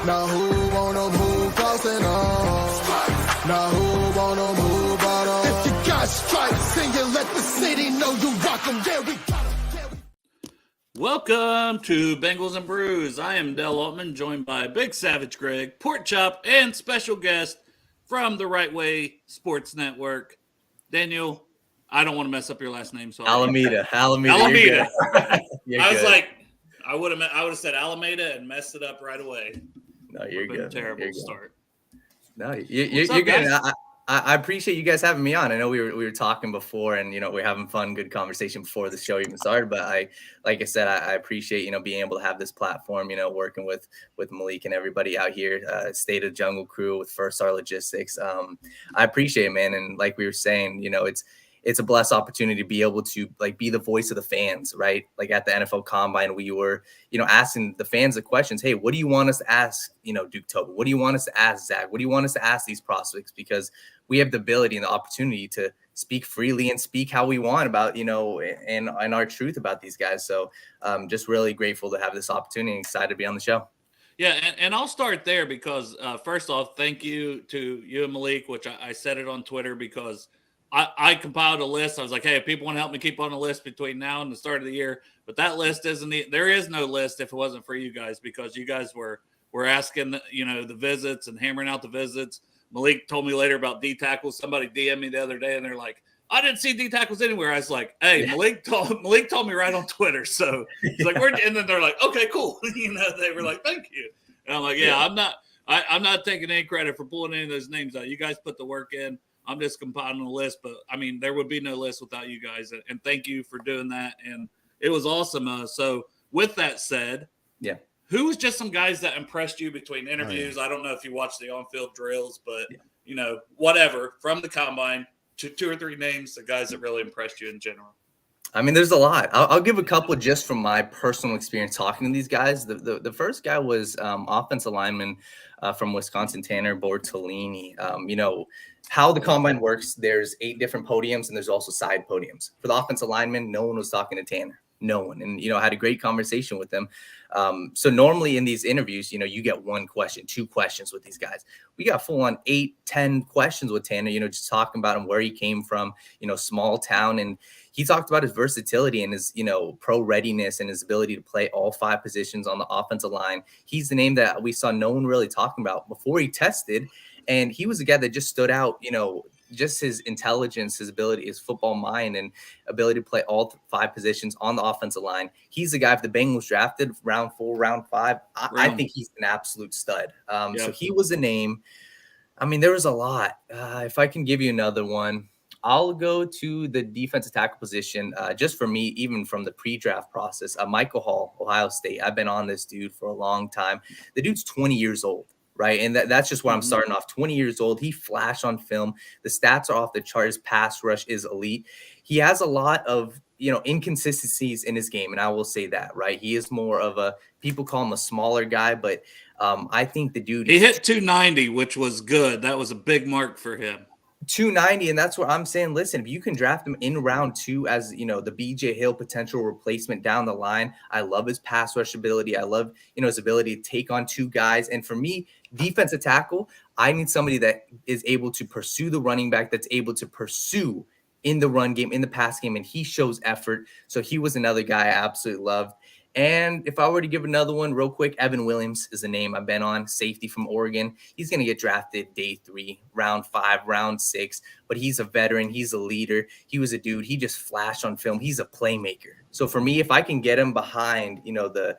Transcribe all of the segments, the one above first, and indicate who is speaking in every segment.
Speaker 1: Now who wanna move crossing on? Now who wanna move out on? If you got stripes and you let the city know you rock them, there we go.
Speaker 2: Welcome to Bengals and Brews. I am Dell Altman, joined by Big Savage Greg, Pork Chop, and special guest from the Right Way Sports Network, Daniel. I don't want to mess up your last name, so
Speaker 3: Alameda.
Speaker 2: Alameda.
Speaker 3: I
Speaker 2: was like, I would have said Alameda and messed it up right away.
Speaker 3: No, you're good.
Speaker 2: Terrible start.
Speaker 3: No, you're good. I appreciate you guys having me on. I know we were talking before, and we're having fun, good conversation before the show even started. But like I said, I appreciate being able to have this platform. Working with Malik and everybody out here, State of Jungle Crew with First Star Logistics. I appreciate it, man. And like we were saying, it's a blessed opportunity to be able to be the voice of the fans, right? Like at the NFL Combine, we were, asking the fans the questions. Hey, what do you want us to ask, Duke Toby? What do you want us to ask Zach? What do you want us to ask these prospects? Because we have the ability and the opportunity to speak freely and speak how we want about, and our truth about these guys. So just really grateful to have this opportunity and excited to be on the show.
Speaker 2: Yeah, and I'll start there because first off, thank you to you and Malik, which I said it on Twitter because I compiled a list. I was like, hey, if people want to help me keep on a list between now and the start of the year, but that list there is no list if it wasn't for you guys because you guys were asking, the visits and hammering out the visits. Malik told me later about D tackles. Somebody DM'd me the other day and they're like, I didn't see D tackles anywhere. I was like, hey, Malik told me right on Twitter. So he's like, and then they're like, okay, cool. They were like, thank you. And I'm like, I'm not taking any credit for pulling any of those names out. You guys put the work in. I'm just compiling a list, but I mean, there would be no list without you guys. And thank you for doing that. And it was awesome. So with that said, who was just some guys that impressed you between interviews? I don't know if you watched the on-field drills, but whatever from the combine to 2 or 3 names, the guys that really impressed you in general.
Speaker 3: I mean, there's a lot. I'll give a couple just from my personal experience talking to these guys. The first guy was offensive lineman from Wisconsin, Tanner Bortolini. How the combine works, there's 8 different podiums and there's also side podiums. For the offensive lineman, no one was talking to Tanner. No one. And, I had a great conversation with them. So normally in these interviews, you get 1 question, 2 questions with these guys. We got full on 8, 10 questions with Tanner, just talking about him, where he came from, small town. And he talked about his versatility and his, pro readiness and his ability to play all 5 positions on the offensive line. He's the name that we saw no one really talking about before he tested. And he was a guy that just stood out, just his intelligence, his ability, his football mind, and ability to play all 5 positions on the offensive line. He's the guy, if the Bengals drafted round 4, round 5, I think he's an absolute stud. So he was a name. I mean, there was a lot. If I can give you another one, I'll go to the defensive tackle position. Just for me, even from the pre-draft process, Michael Hall, Ohio State. I've been on this dude for a long time. The dude's 20 years old. Right. And that's just where I'm starting off. 20 years old. He flashed on film. The stats are off the charts. Pass rush is elite. He has a lot of, inconsistencies in his game. And I will say that, right. He is more of people call him a smaller guy, but I think the dude.
Speaker 2: He hit 290, which was good. That was a big mark for him.
Speaker 3: 290, and that's what I'm saying. Listen, if you can draft him in round 2 as the BJ Hill potential replacement down the line, I love his pass rush ability. I love his ability to take on 2 guys. And for me, defensive tackle, I need somebody that is able to pursue the running back, that's able to pursue in the run game, in the pass game, and he shows effort. So he was another guy I absolutely loved. And if I were to give another one real quick, Evan Williams is a name I've been on, safety from Oregon. He's going to get drafted day 3, round 5, round 6, but he's a veteran. He's a leader. He was a dude. He just flashed on film. He's a playmaker. So for me, if I can get him behind, the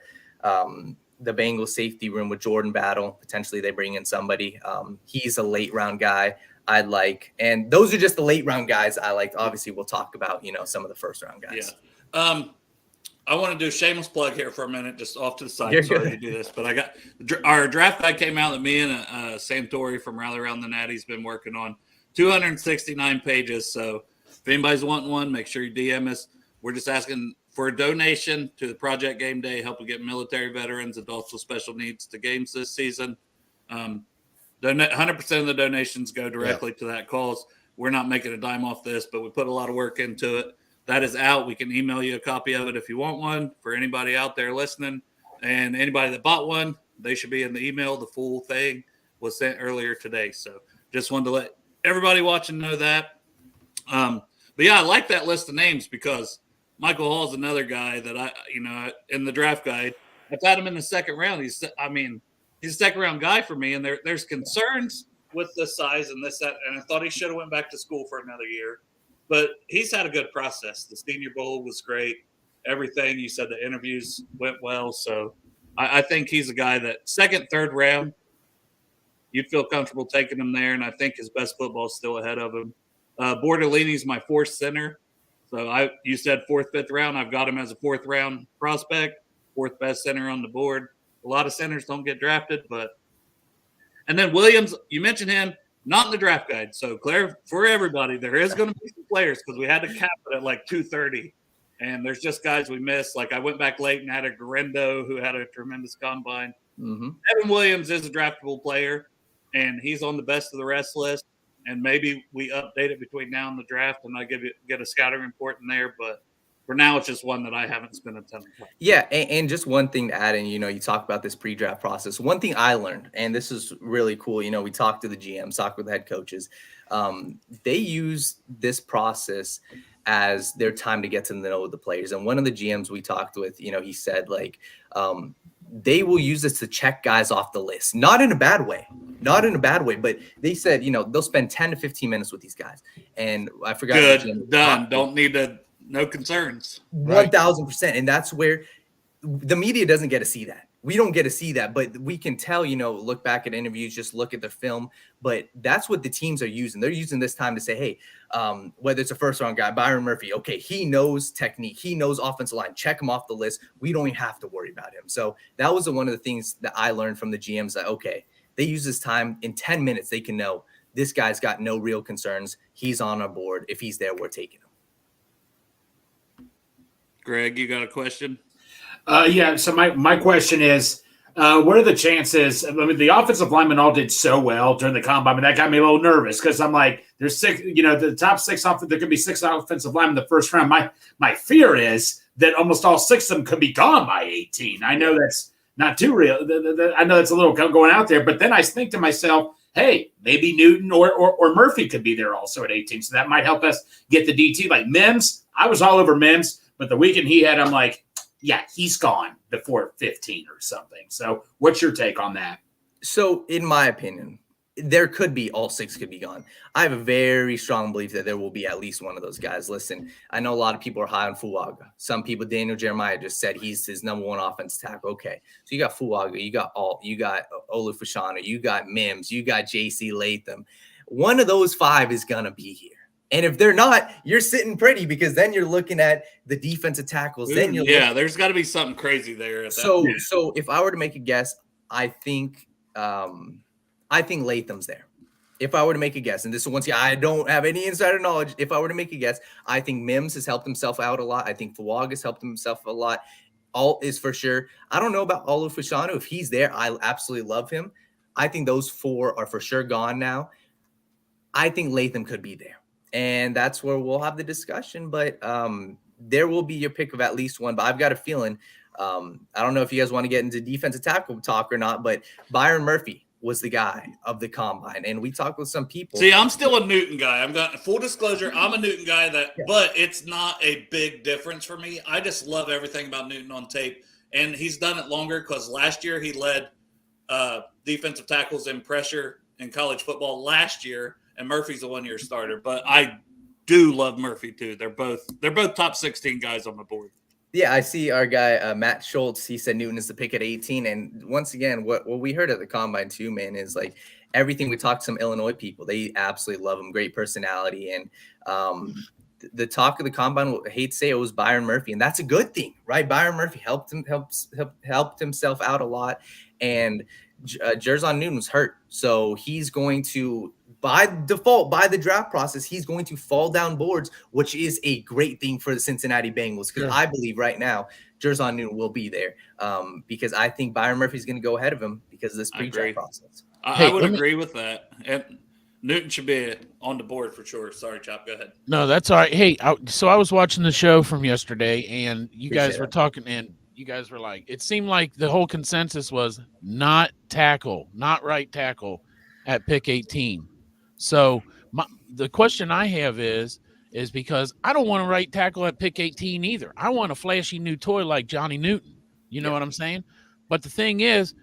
Speaker 3: Bengals safety room with Jordan Battle, potentially they bring in somebody. He's a late round guy I'd like. And those are just the late round guys I liked. Obviously, we'll talk about, some of the first round guys.
Speaker 2: Yeah. I want to do a shameless plug here for a minute, just off to the side. Sorry to do this, but I got our draft guide came out that me and Sam Torrey from Rally Around the Natty's been working on. 269 pages. So if anybody's wanting one, make sure you DM us. We're just asking for a donation to the Project Game Day, helping get military veterans, adults with special needs to games this season. 100% of the donations go directly to that cause. We're not making a dime off this, but we put a lot of work into it. That is out. We can email you a copy of it if you want one for anybody out there listening. And anybody that bought one, they should be in the email. The full thing was sent earlier today. So just wanted to let everybody watching know that. But yeah, I like that list of names because Michael Hall is another guy that in the draft guide, I've had him in the second round. He's a second round guy for me. And there's concerns with the size and this, that, and I thought he should have went back to school for another year, but he's had a good process. The Senior Bowl was great. Everything you said, the interviews went well. So I think he's a guy that second, third round, you'd feel comfortable taking him there. And I think his best football is still ahead of him. Bordellini's my fourth center. So you said fourth, fifth round. I've got him as a fourth round prospect, fourth best center on the board. A lot of centers don't get drafted, and then Williams, you mentioned him, not in the draft guide. So Claire, for everybody, there is going to be some players because we had to cap it at like 230. And there's just guys we missed. Like I went back late and had a Garendo who had a tremendous combine.
Speaker 3: Mm-hmm.
Speaker 2: Evan Williams is a draftable player, and he's on the best of the rest list. And maybe we update it between now and the draft, and I get a scouting report in there. But for now, it's just one that I haven't spent a ton of time.
Speaker 3: Yeah, and just one thing to add in, you talk about this pre-draft process. One thing I learned, and this is really cool, we talked to the GMs, talked with the head coaches. They use this process as their time to get to know the players. And one of the GMs we talked with, he said, they will use this to check guys off the list. Not in a bad way, but they said, they'll spend 10 to 15 minutes with these guys. And I forgot.
Speaker 2: Good, done. Don't need to, no concerns.
Speaker 3: 1,000%. And that's where the media doesn't get to see that. We don't get to see that, but we can tell, look back at interviews, just look at the film. But that's what the teams are using. They're using this time to say, hey, whether it's a first round guy, Byron Murphy, okay, he knows technique, he knows offensive line, check him off the list. We don't even have to worry about him. So that was one of the things that I learned from the GMs that, okay, they use this time in 10 minutes. They can know this guy's got no real concerns. He's on our board. If he's there, we're taking him.
Speaker 2: Greg, you got a question?
Speaker 4: Yeah. So my question is, what are the chances? I mean, the offensive linemen all did so well during the combine, but that got me a little nervous because I'm like, there's six, the top six, there could be six offensive linemen in the first round. My fear is that almost all six of them could be gone by 18. I know that's not too real. I know that's a little going out there, but then I think to myself, hey, maybe Newton or Murphy could be there also at 18. So that might help us get the DT. Like Mims, I was all over Mims, but the weekend he had, I'm like, yeah, he's gone before 15 or something. So what's your take on that?
Speaker 3: So in my opinion, there could be all six could be gone. I have a very strong belief that there will be at least one of those guys. Listen, I know a lot of people are high on Fuaga. Some people, Daniel Jeremiah just said he's his number one offensive tackle. Okay. So you got Fuaga, you got Olufashano, you got Mims, you got JC Latham. One of those five is going to be here. And if they're not, you're sitting pretty because then you're looking at the defensive tackles. Then you're
Speaker 2: there's got to be something crazy there.
Speaker 3: So if I were to make a guess, I think Latham's there. If I were to make a guess, and this is once again, I don't have any insider knowledge. If I were to make a guess, I think Mims has helped himself out a lot. I think Fuaga has helped himself a lot. Alt is for sure. I don't know about Olufashano. If he's there, I absolutely love him. I think those four are for sure gone now. I think Latham could be there. And that's where we'll have the discussion. But there will be your pick of at least one. But I've got a feeling, I don't know if you guys want to get into defensive tackle talk or not, but Byron Murphy was the guy of the combine. And we talked with some people.
Speaker 2: See, I'm still a Newton guy. I'm got full disclosure. I'm a Newton guy but it's not a big difference for me. I just love everything about Newton on tape. And he's done it longer because last year he led defensive tackles in pressure in college football last year. And Murphy's a one-year starter, but I do love Murphy too. They're both top 16 guys on the board.
Speaker 3: Yeah, I see our guy Matt Schultz. He said Newton is the pick at 18. And once again, what we heard at the combine too, man, is like everything. We talked to some Illinois people. They absolutely love him. Great personality. And the talk of the combine, I hate to say it, was Byron Murphy, and that's a good thing, right? Byron Murphy helped himself out a lot, and Jerzon Newton was hurt, so he's going to, by default, by the draft process, he's going to fall down boards, which is a great thing for the Cincinnati Bengals, because I believe right now Jerzon Newton will be there, because I think Byron Murphy is going to go ahead of him because of this pre-draft process.
Speaker 2: I would agree with that. And Newton should be on the board for sure. Sorry, Chop. Go ahead.
Speaker 5: No, that's all right. Hey, so I was watching the show from yesterday, and you guys were talking, and you guys were like, it seemed like the whole consensus was not right tackle at pick 18. So the question I have is because I don't want a right tackle at pick 18 either. I want a flashy new toy like Johnny Newton. You know what I'm saying? But the thing is,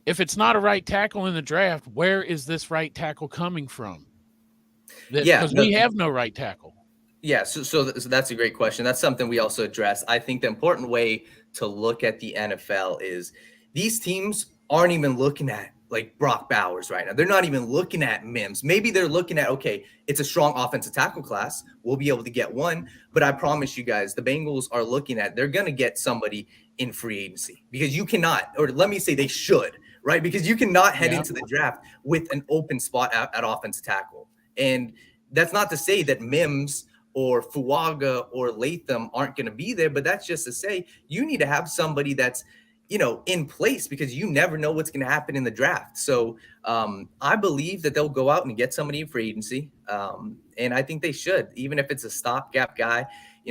Speaker 5: if it's not a right tackle in the draft, where is this right tackle coming from? Because we have no right tackle.
Speaker 3: Yeah, so that's a great question. That's something we also address. I think the important way to look at the NFL is these teams aren't even looking at like Brock Bowers right now. They're not even looking at Mims. Maybe they're looking at, okay, it's a strong offensive tackle class. We'll be able to get one. But I promise you guys, the Bengals are looking at, they're going to get somebody in free agency because you cannot, or let me say they should, right? Because you cannot head into the draft with an open spot at offensive tackle. And that's not to say that Mims or Fuaga or Latham aren't going to be there, but that's just to say you need to have somebody that's, in place because you never know what's going to happen in the draft. So I believe that they'll go out and get somebody in free agency. And I think they should, even if it's a stopgap guy.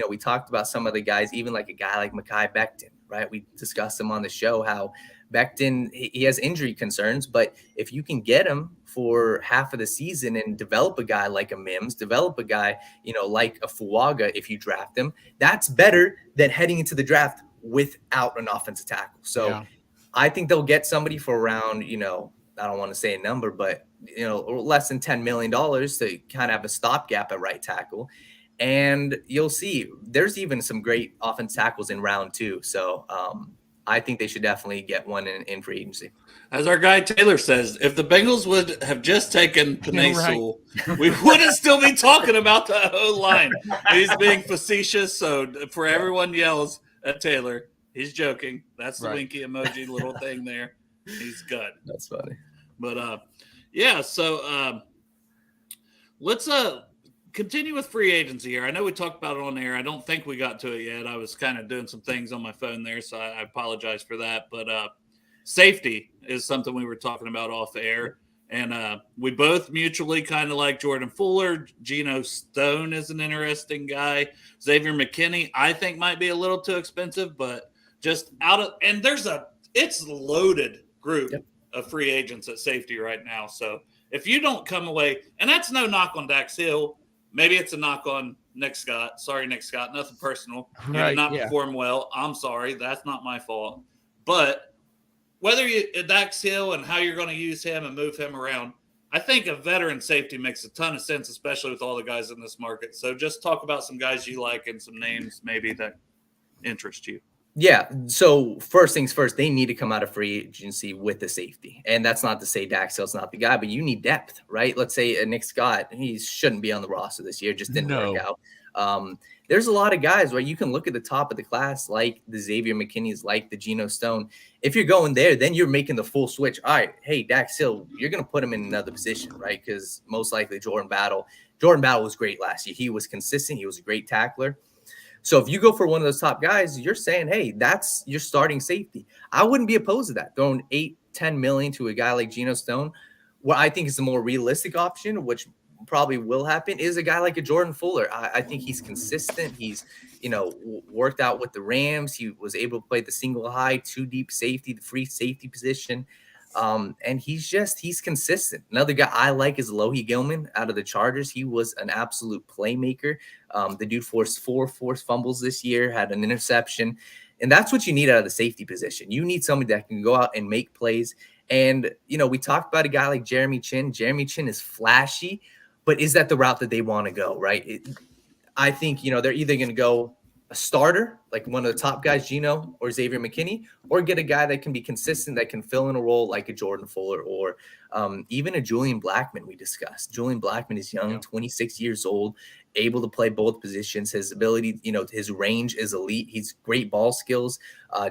Speaker 3: We talked about some of the guys, even like a guy like Mekhi Becton, right? We discussed him on the show, how Becton, he has injury concerns, but if you can get him for half of the season and develop a guy like a Mims, develop a guy, like a Fuaga, if you draft him, that's better than heading into the draft without an offensive tackle. So I think they'll get somebody for around, I don't want to say a number, but, less than $10 million to kind of have a stopgap at right tackle. And you'll see there's even some great offensive tackles in round 2. So I think they should definitely get one in free agency.
Speaker 2: As our guy Taylor says, if the Bengals would have just taken Penei Sewell, we wouldn't still be talking about the O-line. He's being facetious, so for everyone yells at Taylor, he's joking. That's the winky emoji little thing there. He's good.
Speaker 3: That's funny.
Speaker 2: But, so let's continue with free agency here. I know we talked about it on air. I don't think we got to it yet. I was kind of doing some things on my phone there, so I apologize for that. But safety is something we were talking about off air. And we both mutually kind of like Jordan Fuller. Geno Stone is an interesting guy. Xavier McKinney, I think, might be a little too expensive, but just and it's loaded group of free agents at safety right now. So if you don't come away, and that's no knock on Dax Hill, maybe it's a knock on Nick Scott. Sorry, Nick Scott, nothing personal. You did not perform well. I'm sorry. That's not my fault. But whether Dax Hill and how you're going to use him and move him around, I think a veteran safety makes a ton of sense, especially with all the guys in this market. So just talk about some guys you like and some names maybe that interest you.
Speaker 3: Yeah. So first things first, they need to come out of free agency with the safety. And that's not to say Dax Hill's not the guy, but you need depth, right? Let's say Nick Scott, he shouldn't be on the roster this year, just didn't work out. There's a lot of guys where you can look at the top of the class, like the Xavier McKinney's, like the Geno Stone. If you're going there, then you're making the full switch. All right, hey, Dax Hill, you're going to put him in another position, right? Because most likely Jordan Battle was great last year. He was consistent. He was a great tackler. So if you go for one of those top guys, you're saying, hey, that's your starting safety. I wouldn't be opposed to that. Throwing $8-10 million to a guy like Geno Stone, what I think is the more realistic option, which probably will happen, is a guy like a Jordan Fuller. I think he's consistent. He's, worked out with the Rams. He was able to play the single high, 2 deep safety, the free safety position. And he's consistent. Another guy I like is Lohi Gilman out of the Chargers. He was an absolute playmaker. The dude forced 4 forced fumbles this year, had an interception. And that's what you need out of the safety position. You need somebody that can go out and make plays. And, we talked about a guy like Jeremy Chin. Jeremy Chin is flashy, but is that the route that they want to go, right? I think, they're either going to go a starter, like one of the top guys, Geno or Xavier McKinney, or get a guy that can be consistent, that can fill in a role like a Jordan Fuller or even a Julian Blackmon we discussed. Julian Blackmon is young, 26 years old, able to play both positions. His ability, his range is elite. He's great ball skills.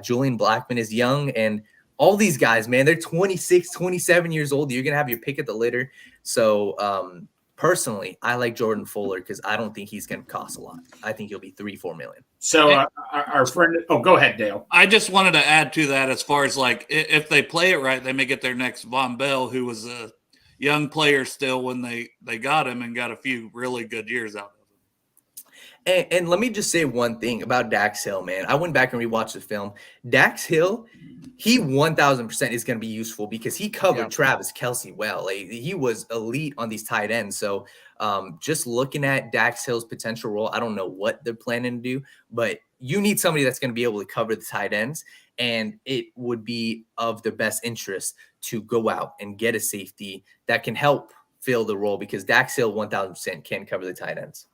Speaker 3: Julian Blackmon is young, and all these guys, man, they're 26, 27 years old. You're going to have your pick at the litter. So, personally, I like Jordan Fuller because I don't think he's going to cost a lot. I think he'll be $3-4 million.
Speaker 4: So our friend, go ahead, Dale.
Speaker 2: I just wanted to add to that as far as like if they play it right, they may get their next Von Bell, who was a young player still when they got him and got a few really good years out of him.
Speaker 3: And let me just say one thing about Dax Hill, man. I went back and rewatched the film. Dax Hill, he 1000% is going to be useful because he covered Travis Kelce well. Like, he was elite on these tight ends. So just looking at Dax Hill's potential role, I don't know what they're planning to do, but you need somebody that's going to be able to cover the tight ends. And it would be of the best interest to go out and get a safety that can help fill the role because Dax Hill 1000% can cover the tight ends.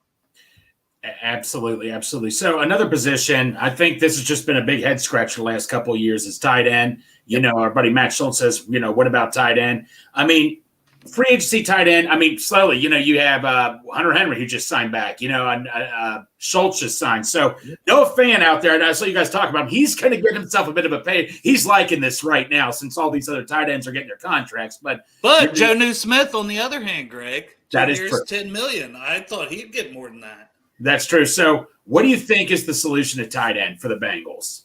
Speaker 4: Absolutely, absolutely. So another position, I think this has just been a big head scratch for the last couple of years is tight end. You know, our buddy Matt Schultz says, you know, what about tight end? I mean, free agency tight end, I mean, slowly, you know, you have Hunter Henry who just signed back, you know, and Schultz just signed. So Noah Fant out there, and I saw you guys talk about him, he's going to get himself a bit of a pay. He's liking this right now since all these other tight ends are getting their contracts. But
Speaker 2: Joe Smith, on the other hand, Greg,
Speaker 4: that is true.
Speaker 2: $10 million. I thought he'd get more than that.
Speaker 4: That's true. So what do you think is the solution to tight end for the Bengals?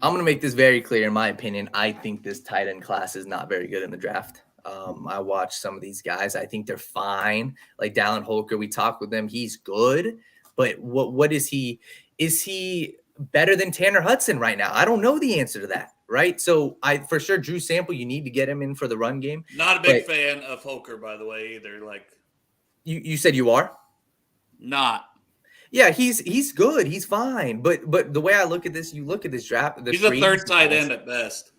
Speaker 3: I'm going to make this very clear. In my opinion, I think this tight end class is not very good in the draft. I watched some of these guys. I think they're fine. Like Dallin Holker, we talked with him. He's good. But what is he? Is he better than Tanner Hudson right now? I don't know the answer to that. Right. So for sure, Drew Sample, you need to get him in for the run game.
Speaker 2: Not a big fan of Holker, by the way, either. Like
Speaker 3: you said you are?
Speaker 2: Not.
Speaker 3: Yeah, he's good. He's fine. But the way I look at this, you look at this draft.
Speaker 2: He's a third tight end at best.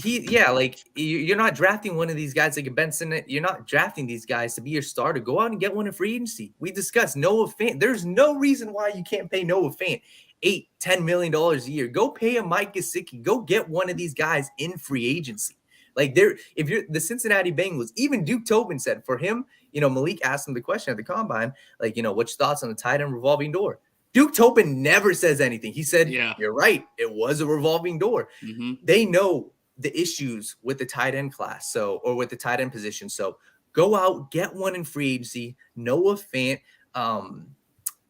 Speaker 3: Like you're not drafting one of these guys like a Benson. You're not drafting these guys to be your starter. Go out and get one in free agency. We discussed Noah Fant. There's no reason why you can't pay Noah Fant $8-10 million a year. Go pay a Mike Gesicki. Go get one of these guys in free agency. Like if you're the Cincinnati Bengals, even Duke Tobin said for him, you know, Malik asked him the question at the combine, like, you know, what's your thoughts on the tight end revolving door? Duke Tobin never says anything. He said, yeah, you're right. It was a revolving door. Mm-hmm. They know the issues with the tight end class. Or with the tight end position. So go out, get one in free agency. Noah Fant.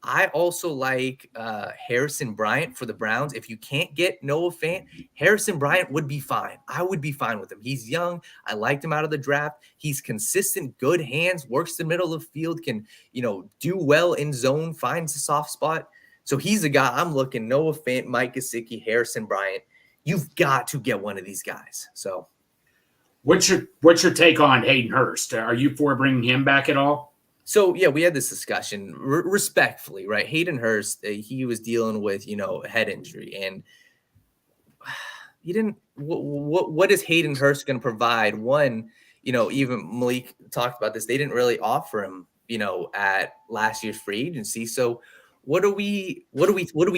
Speaker 3: I also like Harrison Bryant for the Browns. If you can't get Noah Fant, Harrison Bryant would be fine. I would be fine with him. He's young. I liked him out of the draft. He's consistent, good hands, works the middle of the field, can, you know, do well in zone, finds a soft spot. So he's a guy I'm looking. Noah Fant, Mike Gesicki, Harrison Bryant. You've got to get one of these guys. So
Speaker 4: what's your take on Hayden Hurst? Are you for bringing him back at all?
Speaker 3: So, yeah, we had this discussion respectfully, right? Hayden Hurst, he was dealing with, you know, a head injury. And he didn't – what is Hayden Hurst going to provide? One, you know, even Malik talked about this. They didn't really offer him, you know, at last year's free agency. So what are we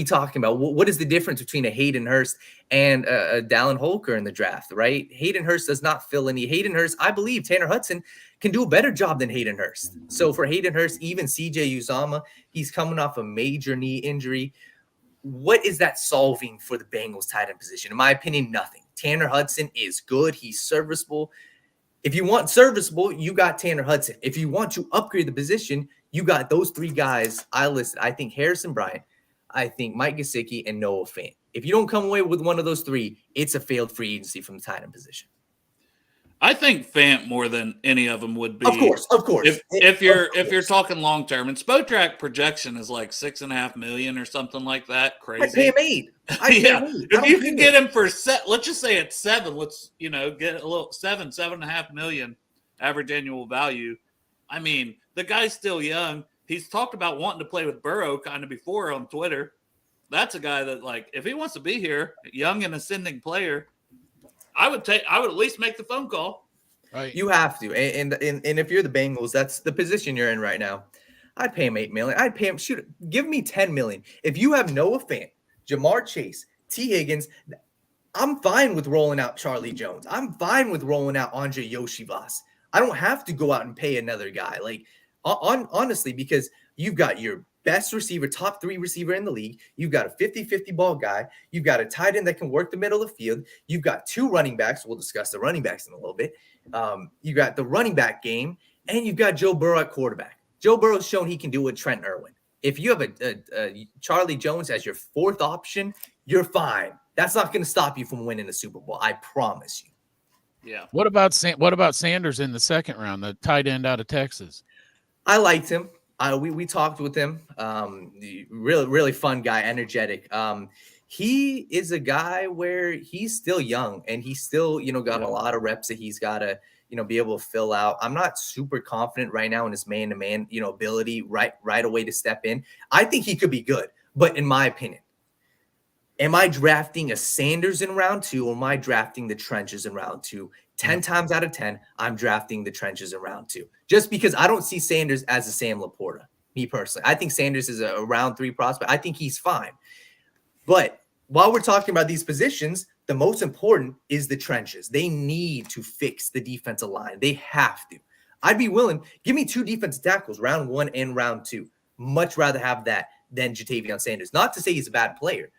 Speaker 3: talking about? What is the difference between a Hayden Hurst and a Dallin Holker in the draft, right? Hayden Hurst does not fill any. Hayden Hurst, I believe Tanner Hudson can do a better job than Hayden Hurst. So for Hayden Hurst, even CJ Uzomah, he's coming off a major knee injury. What is that solving for the Bengals tight end position? In my opinion, nothing. Tanner Hudson is good. He's serviceable. If you want serviceable, you got Tanner Hudson. If you want to upgrade the position, you got those three guys I listed. I think Harrison Bryant, I think Mike Gesicki, and Noah Fant. If you don't come away with one of those three, it's a failed free agency from the tight end position.
Speaker 2: I think Fant more than any of them would be.
Speaker 3: Of course.
Speaker 2: If you're talking long term, and Spotrac projection is like $6.5 million or something like that. Crazy.
Speaker 3: I'd pay him $8.
Speaker 2: Yeah. If you can get him for let's just say it's $7. Let's get a little $7.5 million average annual value. I mean, the guy's still young. He's talked about wanting to play with Burrow kind of before on Twitter. That's a guy that, like, if he wants to be here, young and ascending player, I would at least make the phone call.
Speaker 3: Right. You have to. And if you're the Bengals, that's the position you're in right now. I'd pay him $8 million. I'd pay him, give me $10 million. If you have Noah Fant, Jamar Chase, T. Higgins, I'm fine with rolling out Charlie Jones. I'm fine with rolling out Andre Yoshivas. I don't have to go out and pay another guy. Like, honestly, because you've got your best receiver, top 3 receiver in the league. You've got a 50-50 ball guy. You've got a tight end that can work the middle of the field. You've got 2 running backs. We'll discuss the running backs in a little bit. You got the running back game, and you've got Joe Burrow at quarterback. Joe Burrow's shown he can do it with Trent Irwin. If you have a Charlie Jones as your 4th option, you're fine. That's not going to stop you from winning the Super Bowl. I promise you.
Speaker 2: Yeah.
Speaker 5: What about Sanders in the 2nd round, the tight end out of Texas?
Speaker 3: I liked him. We talked with him. Really fun guy, energetic. He is a guy where he's still young and he's still, got a lot of reps that he's got to, be able to fill out. I'm not super confident right now in his man-to-man, ability right away to step in. I think he could be good, but in my opinion, am I drafting a Sanders in round 2 or am I drafting the trenches in round 2? 10 times out of 10, I'm drafting the trenches in round 2. Just because I don't see Sanders as a Sam Laporta, me personally. I think Sanders is a round 3 prospect. I think he's fine. But while we're talking about these positions, the most important is the trenches. They need to fix the defensive line. They have to. I'd be willing, give me 2 defensive tackles, round 1 and round 2. Much rather have that than Jatavion Sanders. Not to say he's a bad player,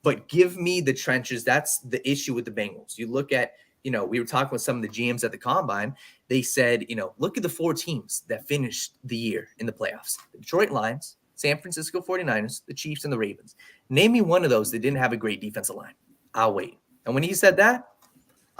Speaker 3: but give me the trenches. That's the issue with the Bengals. You look at, we were talking with some of the GMs at the Combine. They said, look at the 4 teams that finished the year in the playoffs. The Detroit Lions, San Francisco 49ers, the Chiefs, and the Ravens. Name me one of those that didn't have a great defensive line. I'll wait. And when he said that,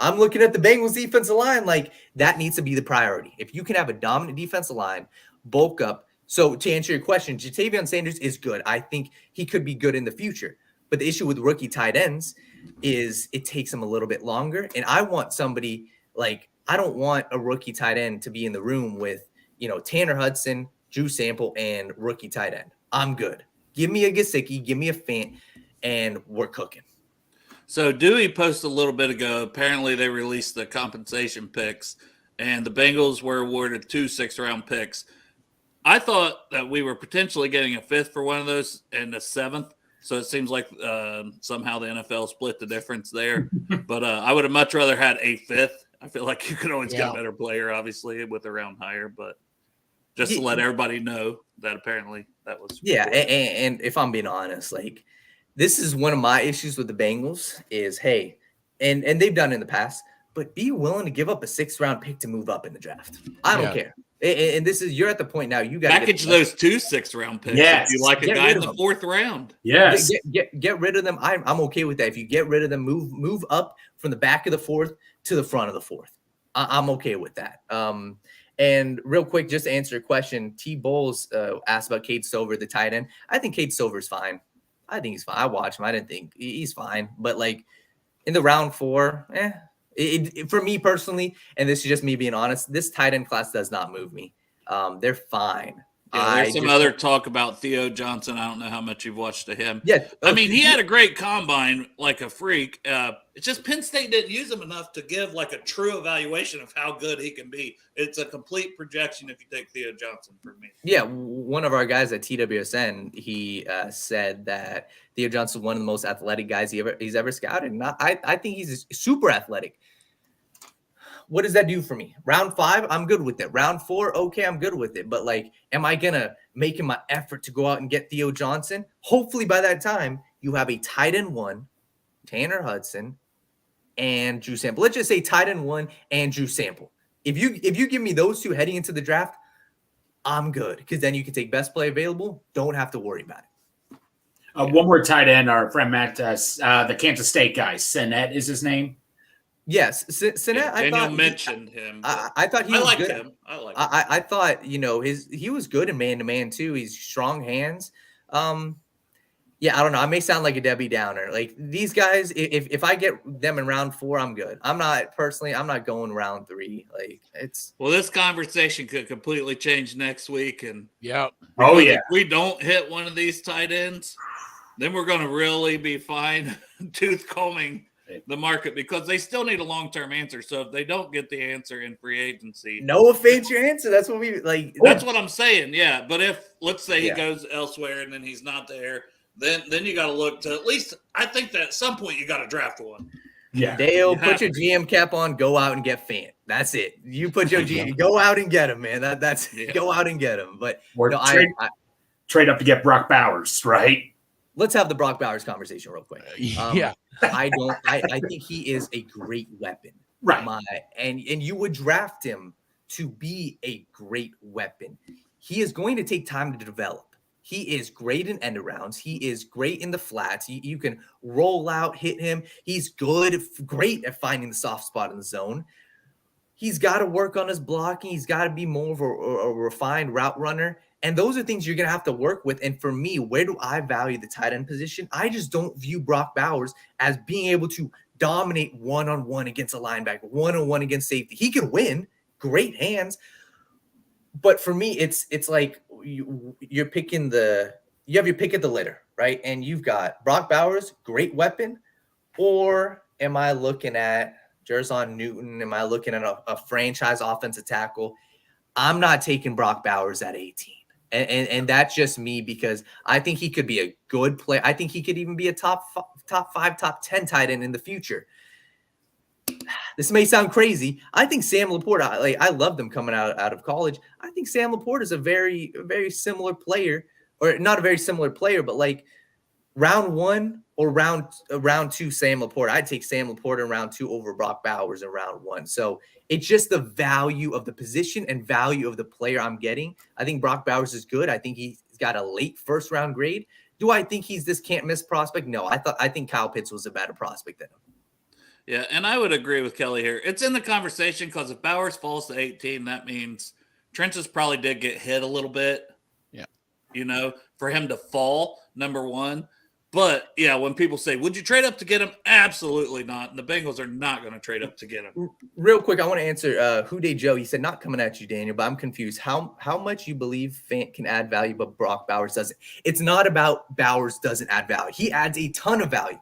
Speaker 3: I'm looking at the Bengals defensive line like that needs to be the priority. If you can have a dominant defensive line, bulk up. So to answer your question, Jatavion Sanders is good. I think he could be good in the future. But the issue with rookie tight ends is it takes them a little bit longer. And I want somebody like, I don't want a rookie tight end to be in the room with, Tanner Hudson, Drew Sample, and rookie tight end. I'm good. Give me a Gesicki, give me a Fant, and we're cooking.
Speaker 2: So Dewey posted a little bit ago. Apparently they released the compensation picks, and the Bengals were awarded 2 6th-round picks. I thought that we were potentially getting a 5th for one of those and a 7th. So it seems like somehow the NFL split the difference there. But I would have much rather had a 5th. I feel like you could always get a better player, obviously, with a round higher. But just to let everybody know that apparently that was.
Speaker 3: Yeah, and if I'm being honest, like this is one of my issues with the Bengals is, hey, and they've done it in the past, but be willing to give up a 6th-round pick to move up in the draft. I don't care. And this is, you're at the point now, you got to
Speaker 2: package those 2 6th-round picks. Yes. If you like a guy in the 4th round.
Speaker 4: Yes.
Speaker 3: Get rid of them. I'm okay with that. If you get rid of them, move up from the back of the 4th to the front of the 4th. I'm okay with that. And real quick, just to answer your question, T. Bowles asked about Cade Stover, the tight end. I think Cade Stover's fine. I think he's fine. I watched him. I didn't think he's fine. But like in the round 4, for me personally, and this is just me being honest, this tight end class does not move me. They're fine.
Speaker 2: Yeah, there's some other talk about Theo Johnson. I don't know how much you've watched of him.
Speaker 3: Yeah,
Speaker 2: I mean, he had a great combine, like a freak. It's just Penn State didn't use him enough to give like a true evaluation of how good he can be. It's a complete projection if you take Theo Johnson for me.
Speaker 3: Yeah, one of our guys at TWSN, he said that Theo Johnson is one of the most athletic guys he's ever scouted. And I think he's super athletic. What does that do for me? Round 5, I'm good with it. Round 4, okay, I'm good with it. But like, am I gonna make it my effort to go out and get Theo Johnson? Hopefully by that time you have a tight end 1, Tanner Hudson, and Drew Sample. Let's just say tight end 1 and Drew Sample. If you give me those 2 heading into the draft, I'm good, because then you can take best play available. Don't have to worry about it.
Speaker 4: One more tight end, our friend Matt, the Kansas State guy, Sinnett is his name.
Speaker 3: Yes, Sinnett.
Speaker 2: Yeah,
Speaker 3: I thought
Speaker 2: mentioned him.
Speaker 3: I thought he was
Speaker 2: liked
Speaker 3: good.
Speaker 2: Him. I liked him.
Speaker 3: I thought he was good in man-to-man too. He's strong hands. Yeah, I don't know. I may sound like a Debbie Downer. Like these guys, if I get them in round 4, I'm good. I'm not going round 3. Like it's.
Speaker 2: Well, this conversation could completely change next week, and
Speaker 4: if
Speaker 2: we don't hit one of these tight ends, then we're going to really be fine tooth combing the market, because they still need a long-term answer. So if they don't get the answer in free agency,
Speaker 3: no offense, your answer. That's what we like.
Speaker 2: That's what I'm saying. Yeah, but if let's say he goes elsewhere and then he's not there, then you got to look to at least. I think that at some point you got to draft one.
Speaker 4: Yeah,
Speaker 3: Dale, put your GM cap on. Go out and get Fant. That's it. You put your GM. Go out and get him, man. That's go out and get him. But
Speaker 4: trade up to get Brock Bowers, right?
Speaker 3: Let's have the Brock Bowers conversation real quick. I think he is a great weapon.
Speaker 4: Right.
Speaker 3: And you would draft him to be a great weapon. He is going to take time to develop. He is great in end arounds. He is great in the flats. You can roll out, hit him. He's great at finding the soft spot in the zone. He's got to work on his blocking. He's got to be more of a refined route runner. And those are things you're going to have to work with. And for me, where do I value the tight end position? I just don't view Brock Bowers as being able to dominate one-on-one against a linebacker, one-on-one against safety. He can win, great hands. But for me, it's like you're picking you have your pick of the litter, right? And you've got Brock Bowers, great weapon. Or am I looking at Jerzon Newton? Am I looking at a franchise offensive tackle? I'm not taking Brock Bowers at 18. And that's just me, because I think he could be a good player. I think he could even be a top 5, top 10 tight end in the future. This may sound crazy. I think Sam Laporta, I loved him coming out of college. I think Sam Laporta is a very, very similar player, or not a very similar player, but like round 1 or round 2, Sam Laporta. I'd take Sam Laporta in round 2 over Brock Bowers in round 1. So it's just the value of the position and value of the player I'm getting. I think Brock Bowers is good. I think he's got a late first round grade. Do I think he's this can't miss prospect? No, I think Kyle Pitts was a better prospect than him.
Speaker 2: Yeah, and I would agree with Kelly here. It's in the conversation because if Bowers falls to 18, that means Trenches probably did get hit a little bit.
Speaker 5: Yeah.
Speaker 2: For him to fall, number one. But, yeah, when people say, would you trade up to get him? Absolutely not. And the Bengals are not going to trade up to get him.
Speaker 3: Real quick, I want to answer Houday Joe. He said, not coming at you, Daniel, but I'm confused. How much you believe Fant can add value, but Brock Bowers doesn't? It's not about Bowers doesn't add value. He adds a ton of value.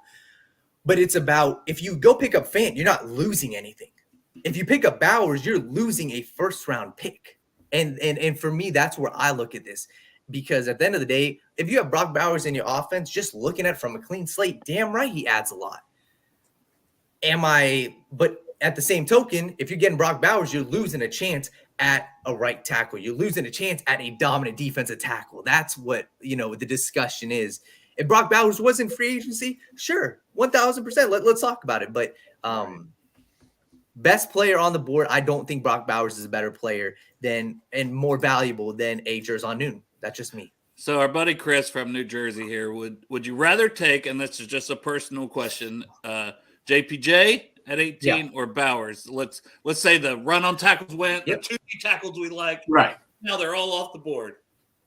Speaker 3: But it's about, if you go pick up Fant, you're not losing anything. If you pick up Bowers, you're losing a first-round pick. And for me, that's where I look at this. Because at the end of the day, if you have Brock Bowers in your offense, just looking at it from a clean slate, damn right he adds a lot. But at the same token, if you're getting Brock Bowers, you're losing a chance at a right tackle. You're losing a chance at a dominant defensive tackle. That's what, the discussion is. If Brock Bowers was in free agency, sure, 1,000%. Let's talk about it. But best player on the board, I don't think Brock Bowers is a better player and more valuable than a Jerzon Newton. That's just me.
Speaker 2: So our buddy Chris from New Jersey here, would you rather take, and this is just a personal question, JPJ at 18 or Bowers? Let's say the run on tackles went, the 2 tackles we like.
Speaker 4: Right.
Speaker 2: Now they're all off the board.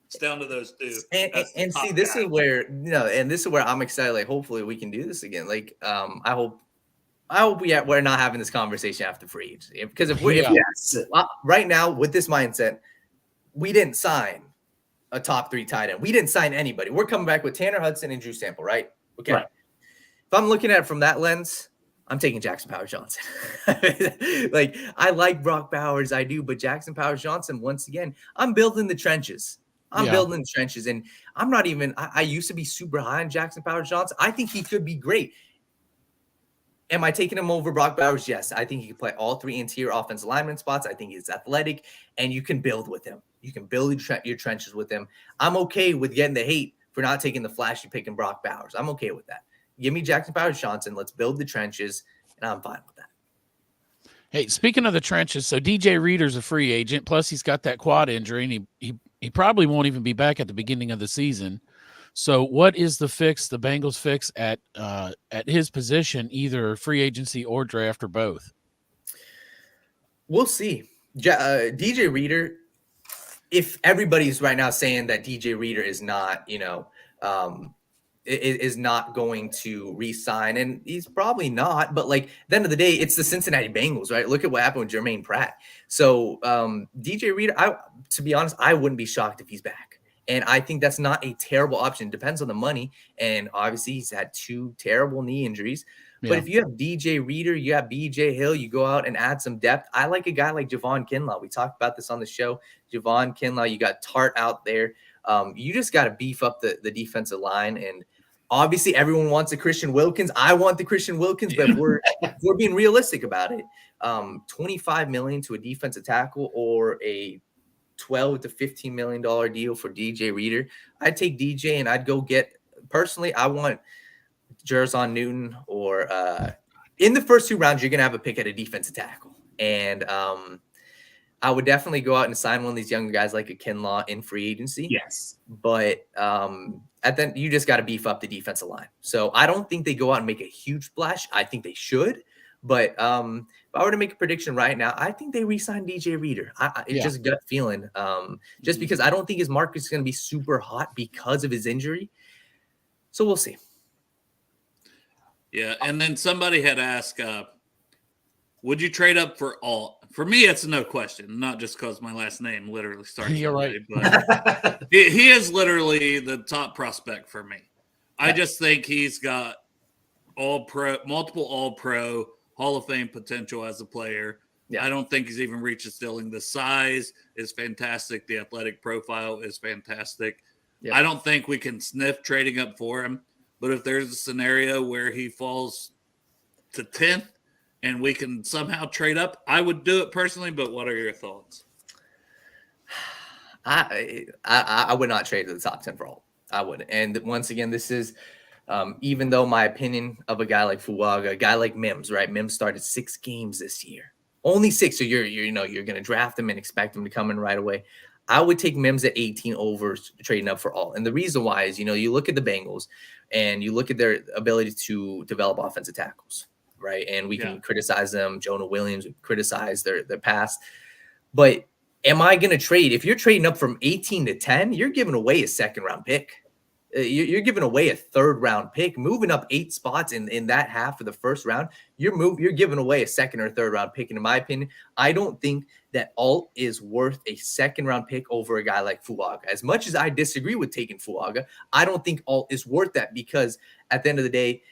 Speaker 2: It's down to those 2.
Speaker 3: And see, this is where, and this is where I'm excited. Like, hopefully we can do this again. Like, I hope we're not having this conversation after free agency. Because if right now with this mindset, we didn't sign a top 3 tight end. We didn't sign anybody. We're coming back with Tanner Hudson and Drew Sample, right? Okay. Right. If I'm looking at it from that lens, I'm taking Jackson Powers-Johnson. Like, I like Brock Bowers, I do, but Jackson Powers-Johnson, once again, I'm building the trenches. Building the trenches, and I'm not even. I used to be super high on Jackson Powers-Johnson. I think he could be great. Am I taking him over Brock Bowers? Yes, I think he can play all 3 interior offensive lineman spots. I think he's athletic, and you can build with him. You can build your trenches with him. I'm okay with getting the hate for not taking the flashy pick in Brock Bowers. I'm okay with that. Give me Jackson Powers-Johnson. Let's build the trenches, and I'm fine with that.
Speaker 5: Hey, speaking of the trenches, so DJ Reader's a free agent. Plus, he's got that quad injury, and he probably won't even be back at the beginning of the season. So what is the Bengals fix at his position, either free agency or draft or both?
Speaker 3: We'll see. DJ Reader, if everybody's right now saying that DJ Reader is not, is not going to re-sign, and he's probably not, but like at the end of the day, it's the Cincinnati Bengals, right? Look at what happened with Jermaine Pratt. So DJ Reader, to be honest, I wouldn't be shocked if he's back. And I think that's not a terrible option. Depends on the money. And obviously he's had 2 terrible knee injuries. Yeah. But if you have DJ Reader, you have BJ Hill, you go out and add some depth. I like a guy like Javon Kinlaw. We talked about this on the show. Javon Kinlaw, you got Tart out there. You just got to beef up the defensive line. And obviously everyone wants a Christian Wilkins. I want the Christian Wilkins, but we're being realistic about it. $25 million to a defensive tackle or a $12 to $15 million deal for DJ Reader. I'd take DJ and I'd go get, personally, I want Jerzon Newton or in the first 2 rounds, you're going to have a pick at a defensive tackle. And I would definitely go out and sign one of these younger guys like a Kinlaw in free agency.
Speaker 4: Yes.
Speaker 3: But then you just got to beef up the defensive line. So I don't think they go out and make a huge splash. I think they should. But if I were to make a prediction right now, I think they re-sign DJ Reader. It's
Speaker 5: Yeah.
Speaker 3: just gut feeling. Just because I don't think his market is going to be super hot because of his injury. So we'll see.
Speaker 2: Yeah, and then somebody had asked, would you trade up for Alt? For me, it's no question, not just because my last name literally starts
Speaker 5: You're
Speaker 2: that
Speaker 5: right.
Speaker 2: way, but he is literally the top prospect for me. I just think he's got multiple All-Pro, Hall of Fame potential as a player. Yeah. I don't think he's even reached his ceiling. The size is fantastic. The athletic profile is fantastic. Yeah. I don't think we can sniff trading up for him, but if there's a scenario where he falls to 10th, and we can somehow trade up, I would do it personally, but what are your thoughts?
Speaker 3: I would not trade to the top 10 for Alt. I wouldn't. And once again, this is even though my opinion of a guy like Fuaga, a guy like Mims, right? Mims started 6 games this year. Only 6. So you're going to draft him and expect him to come in right away. I would take Mims at 18 over trading up for Alt. And the reason why is, you look at the Bengals and you look at their ability to develop offensive tackles. Right. And we can criticize them. Jonah Williams, we criticize their past. But am I going to trade? If you're trading up from 18 to 10, you're giving away a second round pick. You're giving away a third round pick, moving up 8 spots in that half of the first round. You're giving away a second or third round pick. And in my opinion, I don't think that Alt is worth a second round pick over a guy like Fuaga. As much as I disagree with taking Fuaga, I don't think Alt is worth that, because at the end of the day,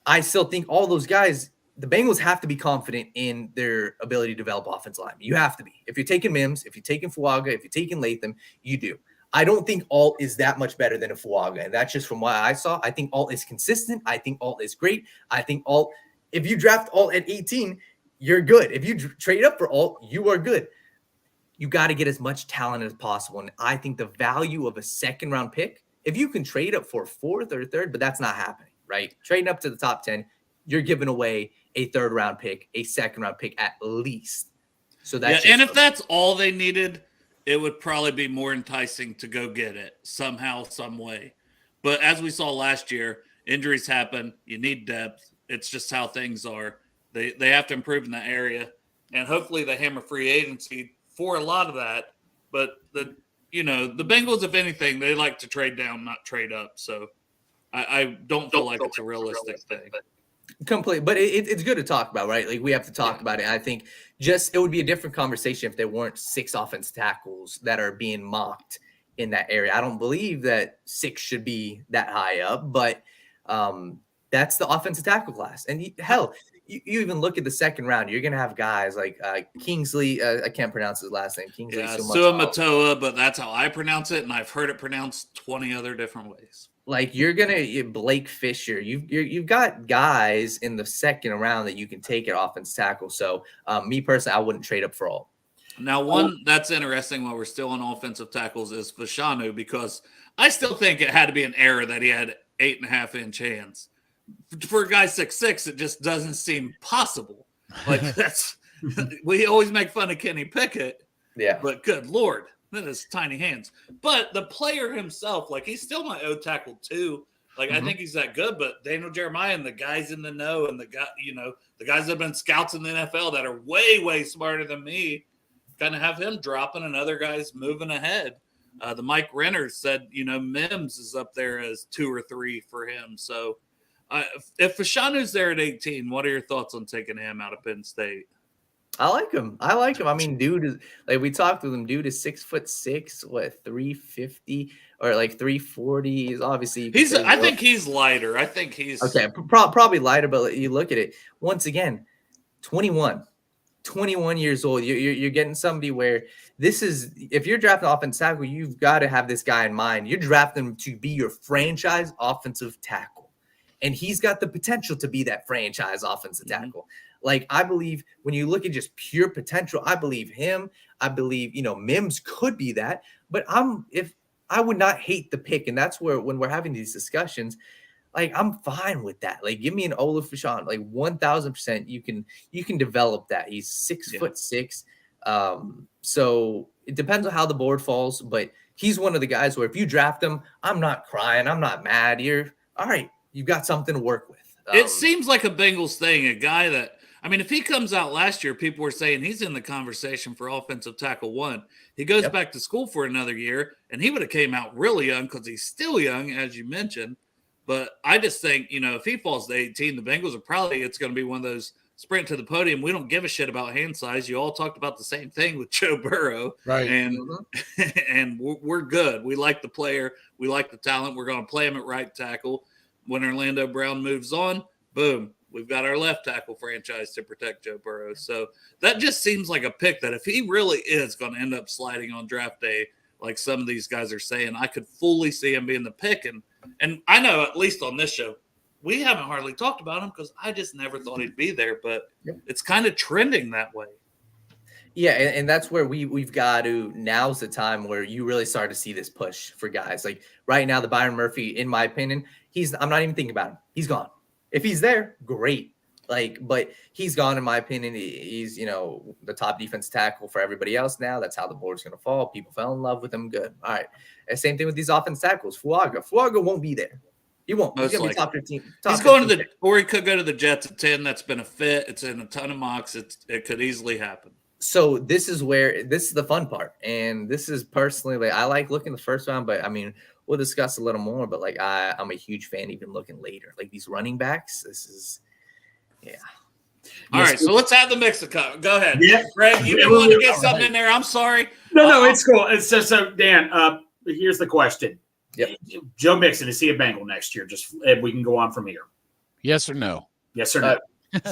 Speaker 3: I still think all those guys, the Bengals have to be confident in their ability to develop offensive line. You have to be. If you're taking Mims, if you're taking Fuaga, if you're taking Latham, you do. I don't think Alt is that much better than a Fuaga. And that's just from what I saw. I think Alt is consistent. I think Alt is great. I think Alt, if you draft Alt at 18, you're good. If you trade up for Alt, you are good. You got to get as much talent as possible. And I think the value of a second round pick, if you can trade up for a 4th or a 3rd, but that's not happening. Right? Trading up to the top 10, you're giving away a 3rd round pick, a 2nd round pick at least. So that's
Speaker 2: and if that's all they needed, it would probably be more enticing to go get it somehow, some way. But as we saw last year, injuries happen. You need depth. It's just how things are. They have to improve in that area, and hopefully they hammer free agency for a lot of that. But the Bengals, if anything, they like to trade down, not trade up. So I don't feel like it's a realistic thing.
Speaker 3: Completely. But it's good to talk about, right? Like, we have to talk about it. I think it would be a different conversation if there weren't 6 offensive tackles that are being mocked in that area. I don't believe that 6 should be that high up, but that's the offensive tackle class. And you even look at the 2nd round, you're going to have guys like Kingsley. I can't pronounce his last name. Kingsley
Speaker 2: Suamatoa, but that's how I pronounce it. And I've heard it pronounced 20 other different ways.
Speaker 3: Like, you're gonna Blake Fisher. You've got guys in the 2nd round that you can take at offensive tackle. So me personally, I wouldn't trade up for Alt.
Speaker 2: Now, one that's interesting while we're still on offensive tackles is Fashanu, because I still think it had to be an error that he had 8.5-inch hands. For a guy 6'6", it just doesn't seem possible. Like, that's we always make fun of Kenny Pickett.
Speaker 3: Yeah,
Speaker 2: but good Lord. That is tiny hands. But the player himself, like, he's still my O tackle too. Like, I think he's that good. But Daniel Jeremiah and the guys in the know, and the guys that have been scouts in the NFL that are way, way smarter than me, kind of have him dropping and other guys moving ahead. The Mike Renner said, Mims is up there as 2 or 3 for him. So if Fashanu's there at 18, what are your thoughts on taking him out of Penn State?
Speaker 3: I like him. I mean, dude is, like, we talked with him. Dude is 6'6", 350 or like 340. He's obviously.
Speaker 2: I think he's lighter. I think he's
Speaker 3: okay. Probably lighter, but you look at it once again. 21 years old. You're getting somebody where this is. If you're drafting offensive tackle, you've got to have this guy in mind. You're drafting him to be your franchise offensive tackle, and he's got the potential to be that franchise offensive tackle. Like, I believe when you look at just pure potential, I believe him. I believe, Mims could be that. But I would not hate the pick. And that's where, when we're having these discussions, like, I'm fine with that. Like, give me an Olaf Fashan, like 1000%. You can develop that. He's 6'6". So it depends on how the board falls. But he's one of the guys where if you draft him, I'm not crying. I'm not mad. You're all right. You've got something to work with.
Speaker 2: It seems like a Bengals thing, a guy that I mean, if he comes out last year, people were saying he's in the conversation for offensive tackle 1. He goes back to school for another year, and he would have came out really young because he's still young, as you mentioned. But I just think, if he falls to 18, the Bengals are probably, it's going to be one of those sprint to the podium. We don't give a shit about hand size. You all talked about the same thing with Joe Burrow.
Speaker 5: Right.
Speaker 2: And, and we're good. We like the player. We like the talent. We're going to play him at right tackle. When Orlando Brown moves on, boom, we've got our left tackle franchise to protect Joe Burrow. So that just seems like a pick that if he really is going to end up sliding on draft day, like some of these guys are saying, I could fully see him being the pick. And I know, at least on this show, we haven't hardly talked about him because I just never thought he'd be there, but it's kind of trending that way.
Speaker 3: Yeah, and that's where we've got to, now's the time where you really start to see this push for guys. Like right now, the Byron Murphy, in my opinion, I'm not even thinking about him. He's gone. If he's there, great. But he's gone, in my opinion. He's, the top defense tackle for everybody else now. That's how the board's going to fall. People fell in love with him. Good. All right. And same thing with these offense tackles. Fuaga won't be there. He won't. He's going to be top 15.
Speaker 2: He's going to or he could go to the Jets at 10. That's been a fit. It's in a ton of mocks. It could easily happen.
Speaker 3: So this is the fun part. And this is personally, I like looking the first round, but I mean, we'll discuss a little more, but I'm a huge fan even looking later. Like these running backs, this is, yeah.
Speaker 2: All right, so let's add the Mixon. Go ahead.
Speaker 4: Yeah.
Speaker 2: Greg, you didn't want to get something in there. I'm sorry.
Speaker 4: No, it's cool. It's just so, Dan, here's the question.
Speaker 3: Yep.
Speaker 4: Joe Mixon, is he a Bengal next year? Just we can go on from here.
Speaker 5: Yes or no?
Speaker 4: Yes or no?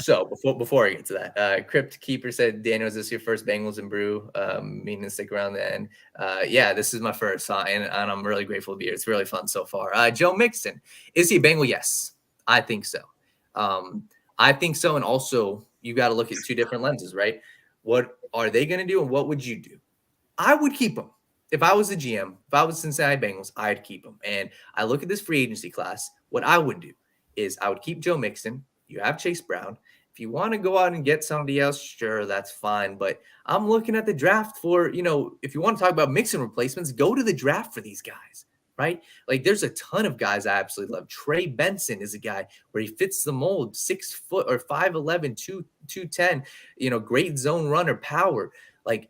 Speaker 3: So before I get to that, Crypt Keeper said, Daniel, is this your first Bengals and Brew? Meaning to stick around the end. Yeah, this is my first, and I'm really grateful to be here. It's really fun so far. Joe Mixon, is he a Bengal? Yes, I think so. I think so, and also you got to look at two different lenses, right? What are they going to do, and what would you do? I would keep him. If I was the GM, if I was Cincinnati Bengals, I'd keep him. And I look at this free agency class. What I would do is I would keep Joe Mixon. You have Chase Brown. If you want to go out and get somebody else, sure, that's fine. But I'm looking at the draft for, if you want to talk about Mixon replacements, go to the draft for these guys, right? Like there's a ton of guys I absolutely love. Trey Benson is a guy where he fits the mold, 6 foot or 5'11", 210, great zone runner, power. Like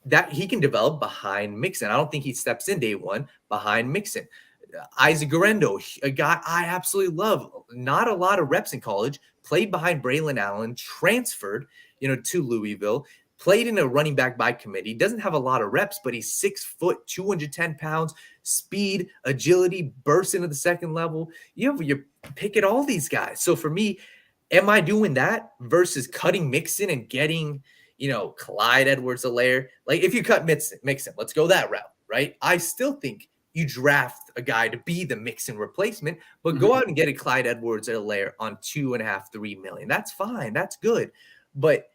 Speaker 3: that he can develop behind Mixon. I don't think he steps in day one behind Mixon. Isaac Guerendo, a guy I absolutely love. Not a lot of reps in college. Played behind Braylon Allen. Transferred, to Louisville. Played in a running back by committee. Doesn't have a lot of reps, but he's 6 foot, 210 pounds. Speed, agility, bursts into the second level. You pick at all these guys. So for me, am I doing that versus cutting Mixon and getting, Clyde Edwards-Helaire? Like if you cut Mixon, let's go that route, right? I still think you draft a guy to be the Mixon replacement, but go out and get a Clyde Edwards-Helaire on $2.5-3 million. That's fine. That's good. But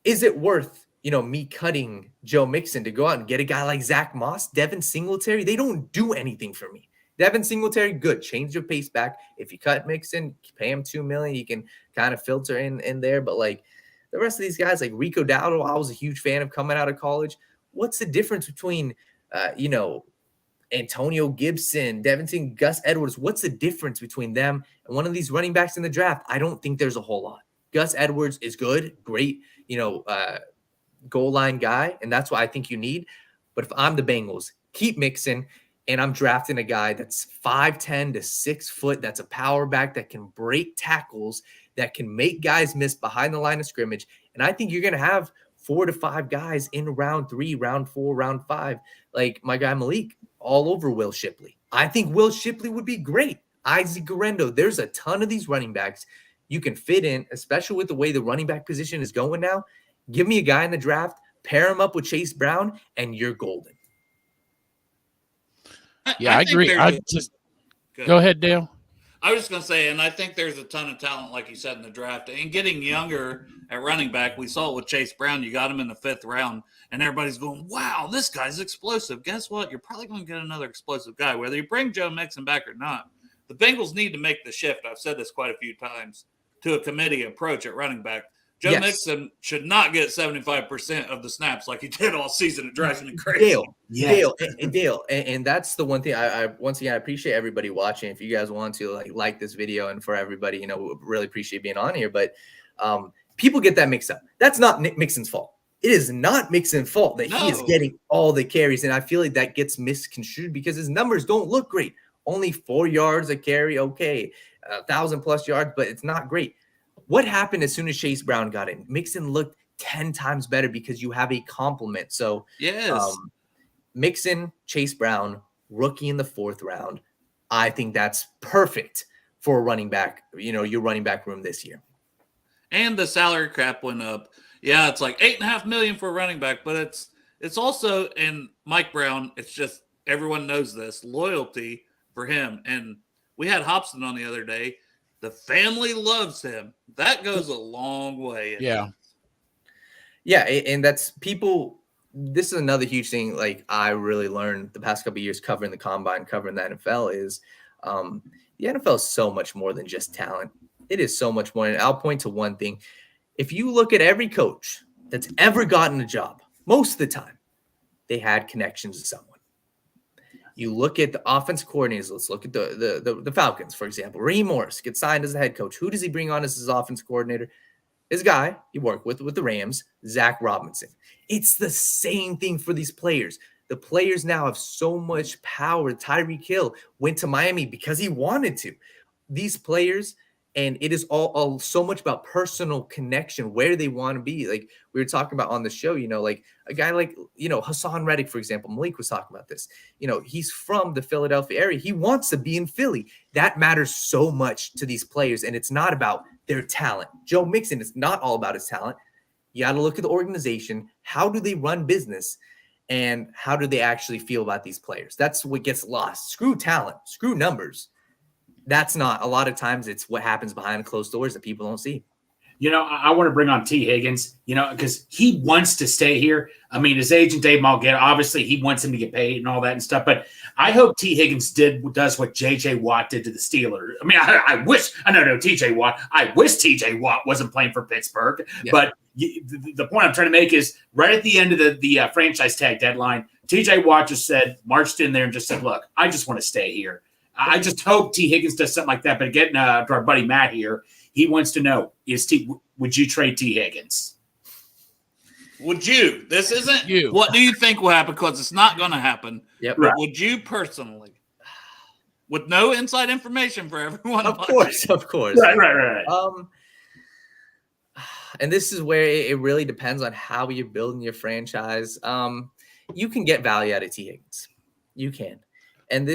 Speaker 3: is it worth, me cutting Joe Mixon to go out and get a guy like Zach Moss, Devin Singletary? They don't do anything for me. Devin Singletary, good. Change your pace back. If you cut Mixon, pay him $2 million. You can kind of filter in there. But like the rest of these guys, like Rico Dowdle, I was a huge fan of coming out of college. What's the difference between, Antonio Gibson, Devin, Gus Edwards? What's the difference between them and one of these running backs in the draft? I don't think there's a whole lot. Gus Edwards is good, great, goal line guy, and that's what I think you need. But if I'm the Bengals, keep Mixon, and I'm drafting a guy that's 5'10" to 6 foot, that's a power back that can break tackles, that can make guys miss behind the line of scrimmage. And I think you're going to have 4 to 5 guys in round 3, round 4, round 5, like my guy Malik, all over Will Shipley. I think Will Shipley would be great. Isaac Guerendo. There's a ton of these running backs you can fit in, especially with the way the running back position is going now. Give me a guy in the draft, pair him up with Chase Brown, and you're golden.
Speaker 5: Yeah, I agree. Go ahead, Dale.
Speaker 2: I was just going to say, and I think there's a ton of talent, like you said, in the draft. And getting younger at running back, we saw it with Chase Brown. You got him in the 5th round, and everybody's going, wow, this guy's explosive. Guess what? You're probably going to get another explosive guy, whether you bring Joe Mixon back or not. The Bengals need to make the shift. I've said this quite a few times, to a committee approach at running back. Joe Mixon should not get 75% of the snaps like he did all season. It drives me crazy.
Speaker 3: Dale, and that's the one thing I once again, I appreciate everybody watching. If you guys want to like this video, and for everybody, really appreciate being on here. But People get that mixed up. That's not Nick Mixon's fault. It is not Mixon's fault that he is getting all the carries. And I feel like that gets misconstrued because his numbers don't look great. Only 4 yards a carry. Okay. 1,000+ yards, but it's not great. What happened as soon as Chase Brown got in? Mixon looked 10 times better because you have a complement. So
Speaker 2: yes,
Speaker 3: Mixon, Chase Brown, rookie in the 4th round. I think that's perfect for a running back, your running back room this year.
Speaker 2: and the salary cap went up. Yeah, it's like $8.5 million for a running back, but it's also, and Mike Brown, it's just everyone knows this, loyalty for him. And we had Hobson on the other day. The family loves him. That goes a long way.
Speaker 5: Yeah.
Speaker 3: Yeah, and that's people. This is another huge thing. Like I really learned the past couple of years covering the combine, covering the NFL is the NFL is so much more than just talent. It is so much more. And I'll point to one thing. If you look at every coach that's ever gotten a job, most of the time, they had connections to someone. You look at the offense coordinators. Let's look at the Falcons, for example. Raheem Morris gets signed as the head coach. Who does he bring on as his offense coordinator? His guy he worked with the Rams, Zach Robinson. It's the same thing for these players. The players now have so much power. Tyreek Hill went to Miami because he wanted to. These players, and it is all so much about personal connection, where they want to be. Like we were talking about on the show, like a guy like, Hassan Reddick, for example. Malik was talking about this. He's from the Philadelphia area. He wants to be in Philly. That matters so much to these players, and it's not about their talent. Joe Mixon is not all about his talent. You got to look at the organization. How do they run business? And how do they actually feel about these players? That's what gets lost. Screw talent, screw numbers. That's not, a lot of times it's what happens behind closed doors that people don't see.
Speaker 4: I want to bring on T. Higgins, because he wants to stay here. I mean, his agent, Dave Mulgett, obviously he wants him to get paid and all that and stuff. But I hope T. Higgins does what J.J. Watt did to the Steelers. I mean, I wish – no, T.J. Watt. I wish T.J. Watt wasn't playing for Pittsburgh. Yeah. But the point I'm trying to make is right at the end of the franchise tag deadline, T.J. Watt just marched in there and just said, look, I just want to stay here. I just hope T. Higgins does something like that. But getting to our buddy Matt here, he wants to know, would you trade T. Higgins?
Speaker 2: Would you? This isn't
Speaker 5: you.
Speaker 2: What do you think will happen? Because it's not going to happen.
Speaker 3: Yep.
Speaker 2: But would you personally, with no inside information for everyone?
Speaker 3: Of course.
Speaker 4: Right.
Speaker 3: And this is where it really depends on how you're building your franchise. You can get value out of T. Higgins. You can. And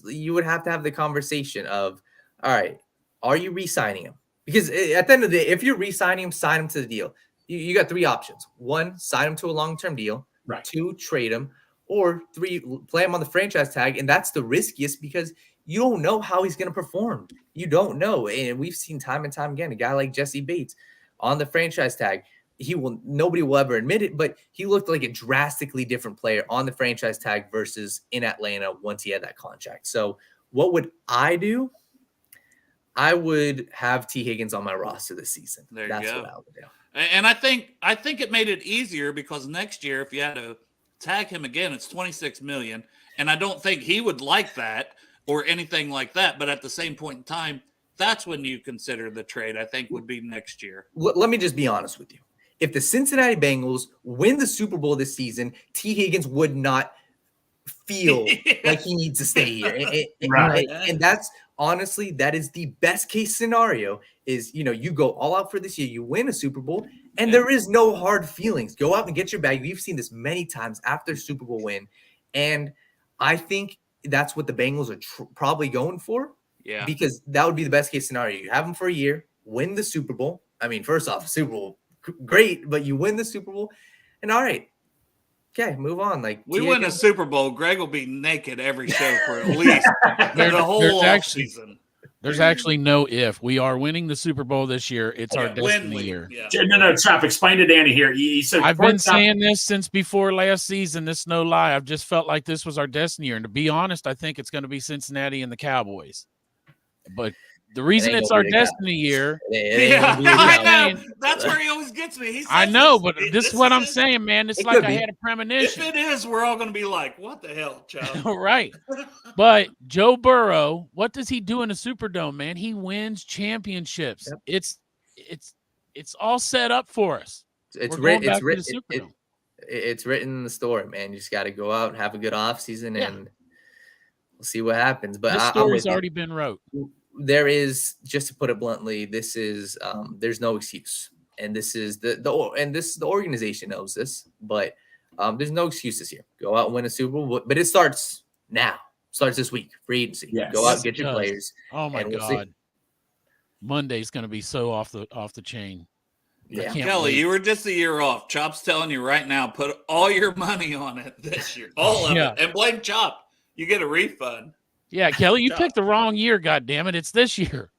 Speaker 3: you would have to have the conversation of, all right, are you re-signing him? Because at the end of the day, if you're re-signing him, sign him to the deal. You got 3 options. 1, sign him to a long-term deal.
Speaker 4: Right.
Speaker 3: 2, trade him. Or 3, play him on the franchise tag. And that's the riskiest because you don't know how he's going to perform. You don't know. And we've seen time and time again, a guy like Jesse Bates on the franchise tag, nobody will ever admit it, but he looked like a drastically different player on the franchise tag versus in Atlanta once he had that contract. So what would I do? I would have T. Higgins on my roster this season. That's what I would do.
Speaker 2: And I think it made it easier because next year, if you had to tag him again, it's $26 million. And I don't think he would like that or anything like that. But at the same point in time, that's when you consider the trade, I think, would be next year.
Speaker 3: Let me just be honest with you. If the Cincinnati Bengals win the Super Bowl this season, T. Higgins would not feel like he needs to stay here.
Speaker 4: Right.
Speaker 3: And that's honestly, that is the best case scenario is, you go all out for this year, you win a Super Bowl, and there is no hard feelings. Go out and get your bag. We've seen this many times after Super Bowl win. And I think that's what the Bengals are probably going for.
Speaker 2: Yeah. Because
Speaker 3: that would be the best case scenario. You have them for a year, win the Super Bowl. I mean, first off, Super Bowl, great, but you win the Super Bowl, and all right, okay, move on. Like
Speaker 2: we win a Super Bowl, Greg will be naked every show for at least the whole season.
Speaker 5: There's actually no if. We are winning the Super Bowl this year. It's our destiny year.
Speaker 4: Yeah. No, Chop, explain to Danny here.
Speaker 5: I've been saying this since before last season. This is no lie. I've just felt like this was our destiny year. And to be honest, I think it's going to be Cincinnati and the Cowboys. But the reason it's our destiny year,
Speaker 2: I know. That's where he always gets me.
Speaker 5: I know, but this is what I'm saying, man. It's like I had a premonition.
Speaker 2: If it is, we're all going to be like, "What the hell, Chuck?"
Speaker 5: Right. But Joe Burrow, what does he do in a Superdome, man? He wins championships. Yep. it's all set up for us.
Speaker 3: It's
Speaker 5: We're going
Speaker 3: written.
Speaker 5: back to the Superdome.
Speaker 3: It's written in the story, man. You just got to go out and have a good off season,
Speaker 5: Yeah.
Speaker 3: and we'll see what happens. But
Speaker 5: This
Speaker 3: I'm
Speaker 5: story's
Speaker 3: with you.
Speaker 5: already been wrote.
Speaker 3: There is, just to put it bluntly, this is there's no excuse, and this is the organization knows this, but there's no excuses here. Go out and win a Super Bowl, but it starts now. Starts this week, free agency.
Speaker 4: Yes.
Speaker 3: Go out,
Speaker 5: Yes,
Speaker 3: get
Speaker 5: it
Speaker 3: your
Speaker 5: does.
Speaker 3: players.
Speaker 5: Oh my
Speaker 3: and we'll see.
Speaker 5: God. Monday's going to be so off the chain. I
Speaker 3: Yeah.
Speaker 5: can't
Speaker 2: Kelly,
Speaker 5: wait.
Speaker 2: you were just a year off. Chop's telling you right now, put all your money on it this year, all of
Speaker 5: Yeah.
Speaker 2: it, and blame Chop. You get a refund.
Speaker 5: Yeah, Kelly, you
Speaker 2: Chop.
Speaker 5: picked the wrong year. God damn it! It's this year.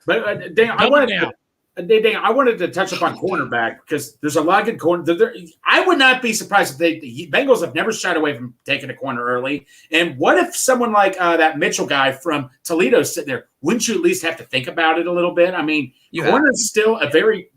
Speaker 4: But Dan, I wanted to touch upon cornerback because there's a lot of good corner. I would not be surprised if the Bengals have never shied away from taking a corner early. And what if someone like that Mitchell guy from Toledo is sitting there? Wouldn't you at least have to think about it a little bit? I mean, corner is still a very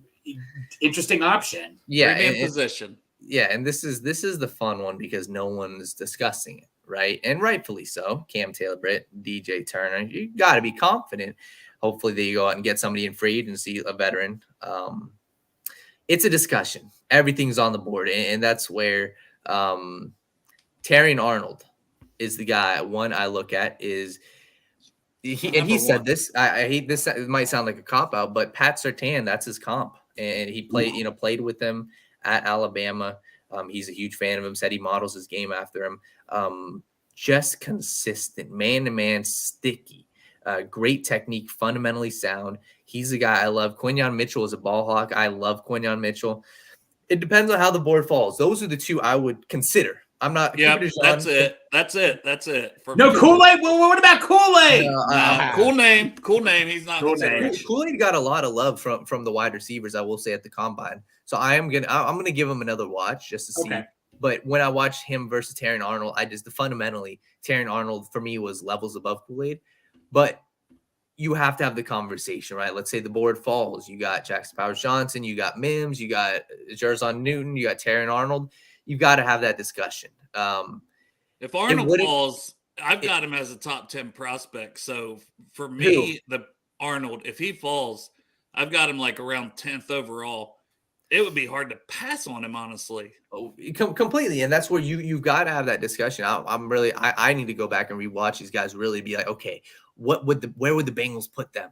Speaker 4: interesting option.
Speaker 3: Yeah,
Speaker 2: Premium position.
Speaker 3: Yeah, and this is the fun one because no one's discussing it, right? And rightfully so. Cam Taylor-Britt, DJ Turner, you got to be confident. Hopefully they go out and get somebody in free agency, a veteran. It's a discussion. Everything's on the board, and that's where Terrion Arnold is the guy. One I look at is he said this. I hate this. It might sound like a cop out, but Pat Surtain, that's his comp, and he played with him at Alabama. He's a huge fan of him. Said he models his game after him. Just consistent, man-to-man, sticky. Great technique, fundamentally sound. He's the guy I love. Quinyon Mitchell is a ball hawk. I love Quinyon Mitchell. It depends on how the board falls. Those are the two I would consider. I'm not.
Speaker 2: Yeah, that's it. That's it.
Speaker 4: No Kool-Aid. Well, what about Kool-Aid?
Speaker 2: Cool name. Cool name. He's not.
Speaker 3: Kool-Aid got a lot of love from the wide receivers, I will say, at the combine. So I'm gonna give him another watch just to see.
Speaker 4: Okay.
Speaker 3: But when I watched him versus Terrion Arnold, fundamentally Terrion Arnold for me was levels above Kool-Aid. But you have to have the conversation, right? Let's say the board falls. You got Jackson Powers-Johnson, you got Mims, you got Jerzon Newton, you got Terrion Arnold. You've got to have that discussion.
Speaker 2: If Arnold falls, I've got him as a top 10 prospect. So for me, the Arnold, if he falls, I've got him like around 10th overall. It would be hard to pass on him, honestly.
Speaker 3: Oh, completely, and that's where you've got to have that discussion. I need to go back and rewatch these guys. Really be like, okay, where would the Bengals put them?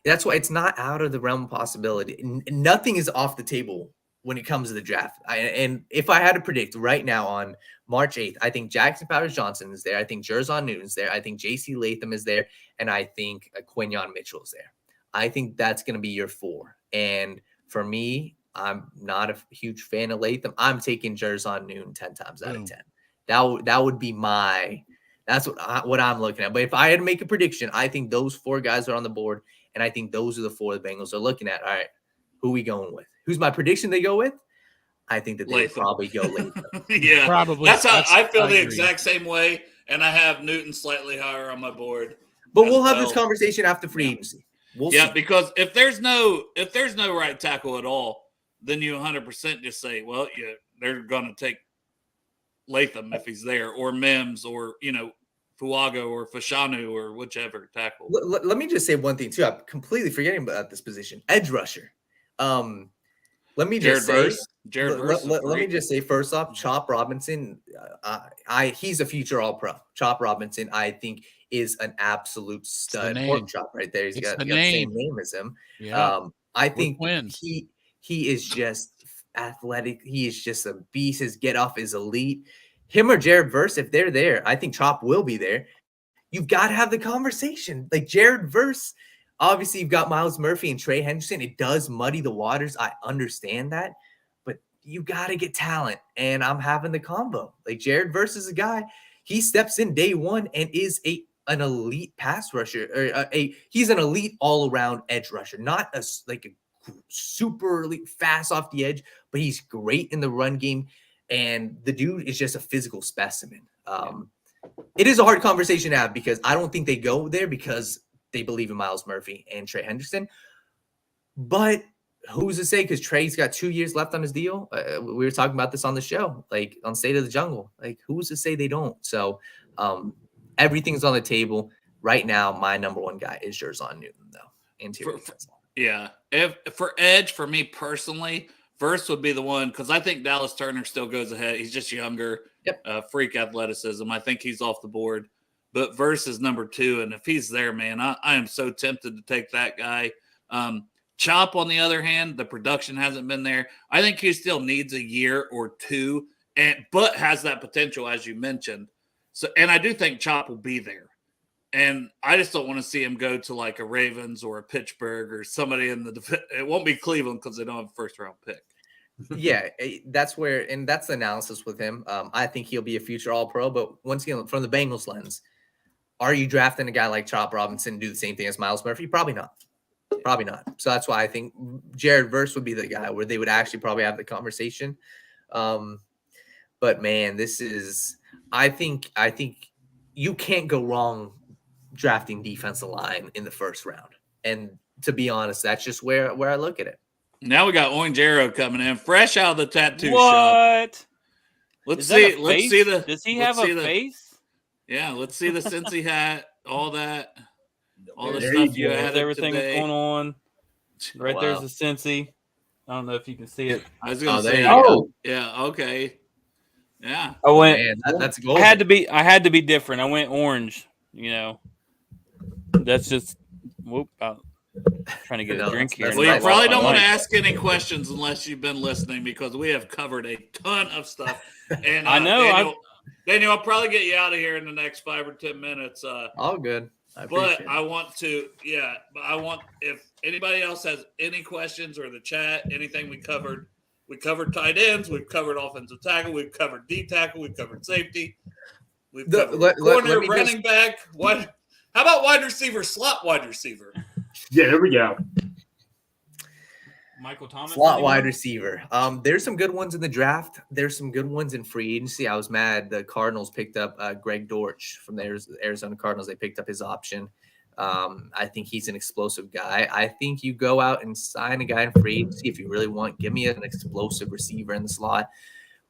Speaker 3: That's why it's not out of the realm of possibility. Nothing is off the table when it comes to the draft. And if I had to predict right now on March 8th, I think Jackson Powers-Johnson is there. I think Jerzon Newton's there. I think J.C. Latham is there, and I think Quinyon Mitchell is there. I think that's going to be your 4. And for me, I'm not a huge fan of Latham. I'm taking Jerzon Newton 10 times out of 10. That would be that's what I'm looking at. But if I had to make a prediction, I think those 4 guys are on the board, and I think those are the 4 the Bengals are looking at. All right, who are we going with? Who's my prediction they go with? I think that they probably go Latham.
Speaker 2: Yeah,
Speaker 5: probably.
Speaker 2: That's how I feel the exact same way, and I have Newton slightly higher on my board.
Speaker 3: But we'll have this conversation after free agency. We'll see.
Speaker 2: Because if there's no right tackle at all, then you 100% just say, well, they're going to take Latham if he's there, or Mims, or Fuago or Fashanu or whichever tackle.
Speaker 3: Let me just say one thing too. I'm completely forgetting about this position, edge rusher. Let me just say first off, Chop Robinson. He's a future All-Pro. Chop Robinson, I think, is an absolute stud. Pork chop right there. He's got the same name as him.
Speaker 5: Yeah.
Speaker 3: I think he is just athletic. He is just a beast. His get off is elite. Him or Jared Verse, if they're there, I think Chop will be there. You've got to have the conversation. Like Jared Verse, obviously you've got Miles Murphy and Trey Henderson. It does muddy the waters. I understand that, but you got to get talent. And I'm having the combo. Like Jared Verse is a guy. He steps in day one and is an elite pass rusher, or he's an elite all-around edge rusher, not a super elite fast off the edge, but he's great in the run game, and the dude is just a physical specimen. It is a hard conversation to have because I don't think they go there because they believe in Miles Murphy and Trey Henderson, but who's to say? Because Trey's got 2 years left on his deal. We were talking about this on the show, like on State of the Jungle. Like, who's to say they don't? So, everything's on the table right now. My number 1 guy is Jerzon Newton, though.
Speaker 2: Yeah. If for edge, for me personally, Verse would be the one because I think Dallas Turner still goes ahead. He's just younger, freak athleticism. I think he's off the board. But Verse is number 2. And if he's there, man, I am so tempted to take that guy. Chop, on the other hand, the production hasn't been there. I think he still needs a year or 2, but has that potential, as you mentioned. So, and I do think Chop will be there. And I just don't want to see him go to like a Ravens or a Pittsburgh or somebody in the – it won't be Cleveland because they don't have a first-round pick.
Speaker 3: Yeah, that's where – and that's the analysis with him. I think he'll be a future All-Pro. But once again, from the Bengals lens, are you drafting a guy like Chop Robinson to do the same thing as Myles Murphy? Probably not. Probably not. So that's why I think Jared Verse would be the guy where they would actually probably have the conversation. But, man, this is – I think you can't go wrong drafting defensive line in the first round. And to be honest, that's just where I look at it.
Speaker 2: Now we got Orange Arrow coming in, fresh out of the tattoo shop.
Speaker 6: What?
Speaker 2: Let's see the.
Speaker 6: Does he have a face?
Speaker 2: Yeah, let's see the Cincy hat, all that, all the
Speaker 4: There
Speaker 2: stuff
Speaker 4: you
Speaker 2: you
Speaker 4: go.
Speaker 2: had
Speaker 6: Everything that's
Speaker 2: today.
Speaker 6: going on. Right
Speaker 3: Wow.
Speaker 6: there's the Cincy. I don't know if you can see it.
Speaker 2: I was gonna
Speaker 3: there
Speaker 2: say,
Speaker 3: you go.
Speaker 2: yeah, okay, yeah.
Speaker 6: I went.
Speaker 3: Man, that's
Speaker 6: I
Speaker 3: gold.
Speaker 6: had to be different. I went orange. That's just. Whoop! I'm trying to get a drink here.
Speaker 2: Well, you
Speaker 3: That's
Speaker 2: probably
Speaker 3: nice.
Speaker 2: don't want to ask any questions unless you've been listening because we have covered a ton of stuff. And
Speaker 6: I know.
Speaker 2: Daniel, I'll probably get you out of here in the next 5 or 10 minutes.
Speaker 3: All good. I appreciate
Speaker 2: But I want to, if anybody else has any questions or the chat, anything we covered tight ends, we've covered offensive tackle, we've covered D tackle, we've covered safety, we've covered corner, running back. What? How about wide receiver, slot wide receiver?
Speaker 4: Yeah, there we go.
Speaker 6: Michael Thomas.
Speaker 3: Slot wide receiver. There's some good ones in the draft. There's some good ones in free agency. I was mad the Cardinals picked up Greg Dortch from the Arizona Cardinals. They picked up his option. I think he's an explosive guy. I think you go out and sign a guy in free agency if you really want. Give me an explosive receiver in the slot.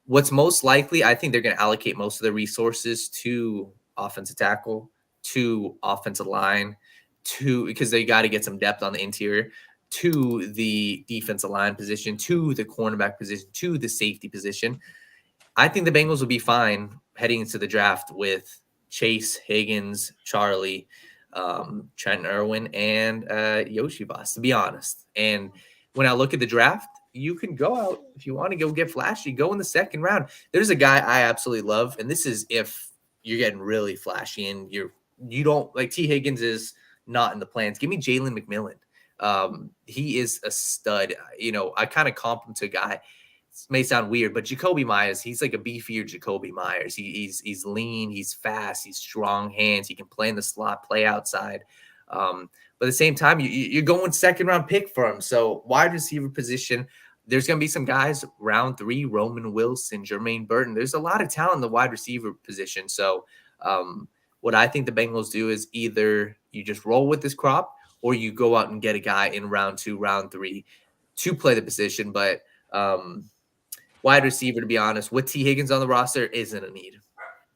Speaker 3: What's most likely, I think they're going to allocate most of their resources to offensive tackle, to offensive line, because they got to get some depth on the interior, to the defensive line position, to the cornerback position, to the safety position. I think the Bengals will be fine heading into the draft with Chase, Higgins, Charlie, Trent Irwin, and Yoshi Voss, to be honest. And when I look at the draft, you can go out if you want to go get flashy, go in the second round. There's a guy I absolutely love, and this is if you're getting really flashy and you don't like T. Higgins is not in the plans. Give me Jalen McMillan. He is a stud. I kind of comp him to a guy. This may sound weird, but Jacoby Myers, he's like a beefier Jacoby Myers. He's lean, he's fast, he's strong hands. He can play in the slot, play outside. But at the same time, you're going second round pick for him. So wide receiver position, there's going to be some guys round 3, Roman Wilson, Jermaine Burton. There's a lot of talent in the wide receiver position. So what I think the Bengals do is either you just roll with this crop or you go out and get a guy in round 2, round 3 to play the position. But wide receiver, to be honest, with T. Higgins on the roster, isn't a need.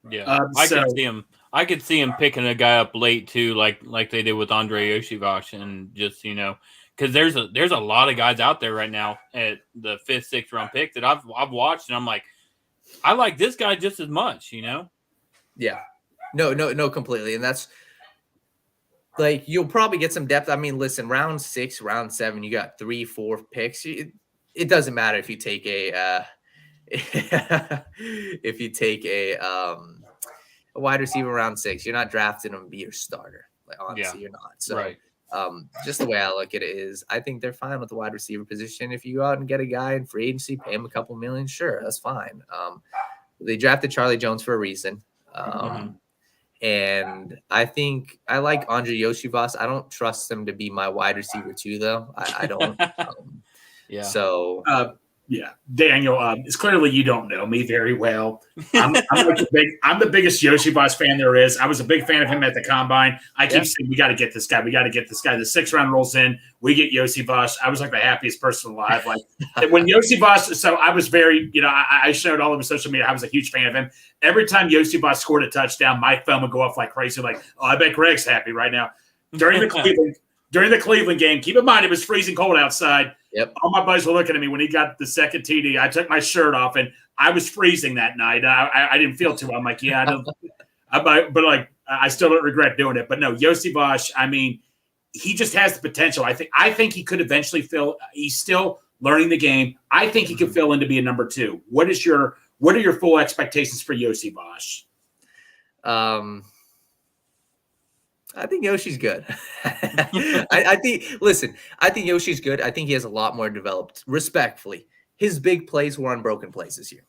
Speaker 6: Yeah, I could see him picking a guy up late too, like they did with Andre Yoshivach, and just because there's a lot of guys out there right now at the 5th, 6th round pick that I've watched, and I'm like, I like this guy just as much,
Speaker 3: Yeah, no, completely, and that's like you'll probably get some depth. I mean, listen, round 6, round 7, you got 3, 4 picks. It doesn't matter if you take a wide receiver round 6. You're not drafting him to be your starter. Like honestly, you're not. So
Speaker 6: right.
Speaker 3: Just the way I look at it is I think they're fine with the wide receiver position. If you go out and get a guy in free agency, pay him a couple million, sure, that's fine. They drafted Charlie Jones for a reason. And I think I like Andre Yoshivas. I don't trust him to be my wide receiver too, though. I don't.
Speaker 6: Yeah.
Speaker 3: So
Speaker 4: yeah, Daniel, it's clearly you don't know me very well. I'm the biggest Yoshibas fan there is. I was a big fan of him at the Combine. I keep saying, we got to get this guy. We got to get this guy. The 6th round rolls in. We get Yoshibas. I was like the happiest person alive. Like when Yoshibas, so I was very, I showed all over social media. I was a huge fan of him. Every time Yoshibas scored a touchdown, my phone would go off like crazy. Like, oh, I bet Greg's happy right now. During during the Cleveland game. Keep in mind, it was freezing cold outside.
Speaker 3: Yep.
Speaker 4: All my buddies were looking at me when he got the second TD. I took my shirt off, and I was freezing that night. I didn't feel too well. I'm like, yeah, I don't. But like, I still don't regret doing it. But no, Yossi Bosch, I mean, he just has the potential. I think he could eventually fill. He's still learning the game. I think he could fill in to be a number 2. What are your full expectations for Yossi Bosch?
Speaker 3: I think Yoshi's good. I think Yoshi's good. I think he has a lot more developed. Respectfully, his big plays were on broken plays this year.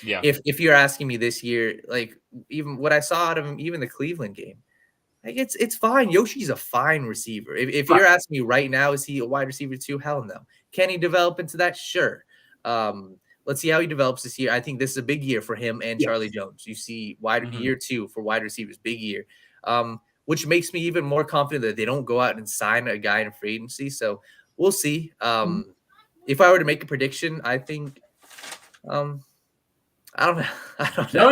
Speaker 6: Yeah.
Speaker 3: If you're asking me this year, like even what I saw out of him, even the Cleveland game, like it's fine. Yoshi's a fine receiver. If you're asking me right now, is he a wide receiver 2? Hell no. Can he develop into that? Sure. Let's see how he develops this year. I think this is a big year for him and Charlie Jones. You see year 2 for wide receivers, big year. Which makes me even more confident that they don't go out and sign a guy in free agency. So we'll see. If I were to make a prediction, I think I don't know.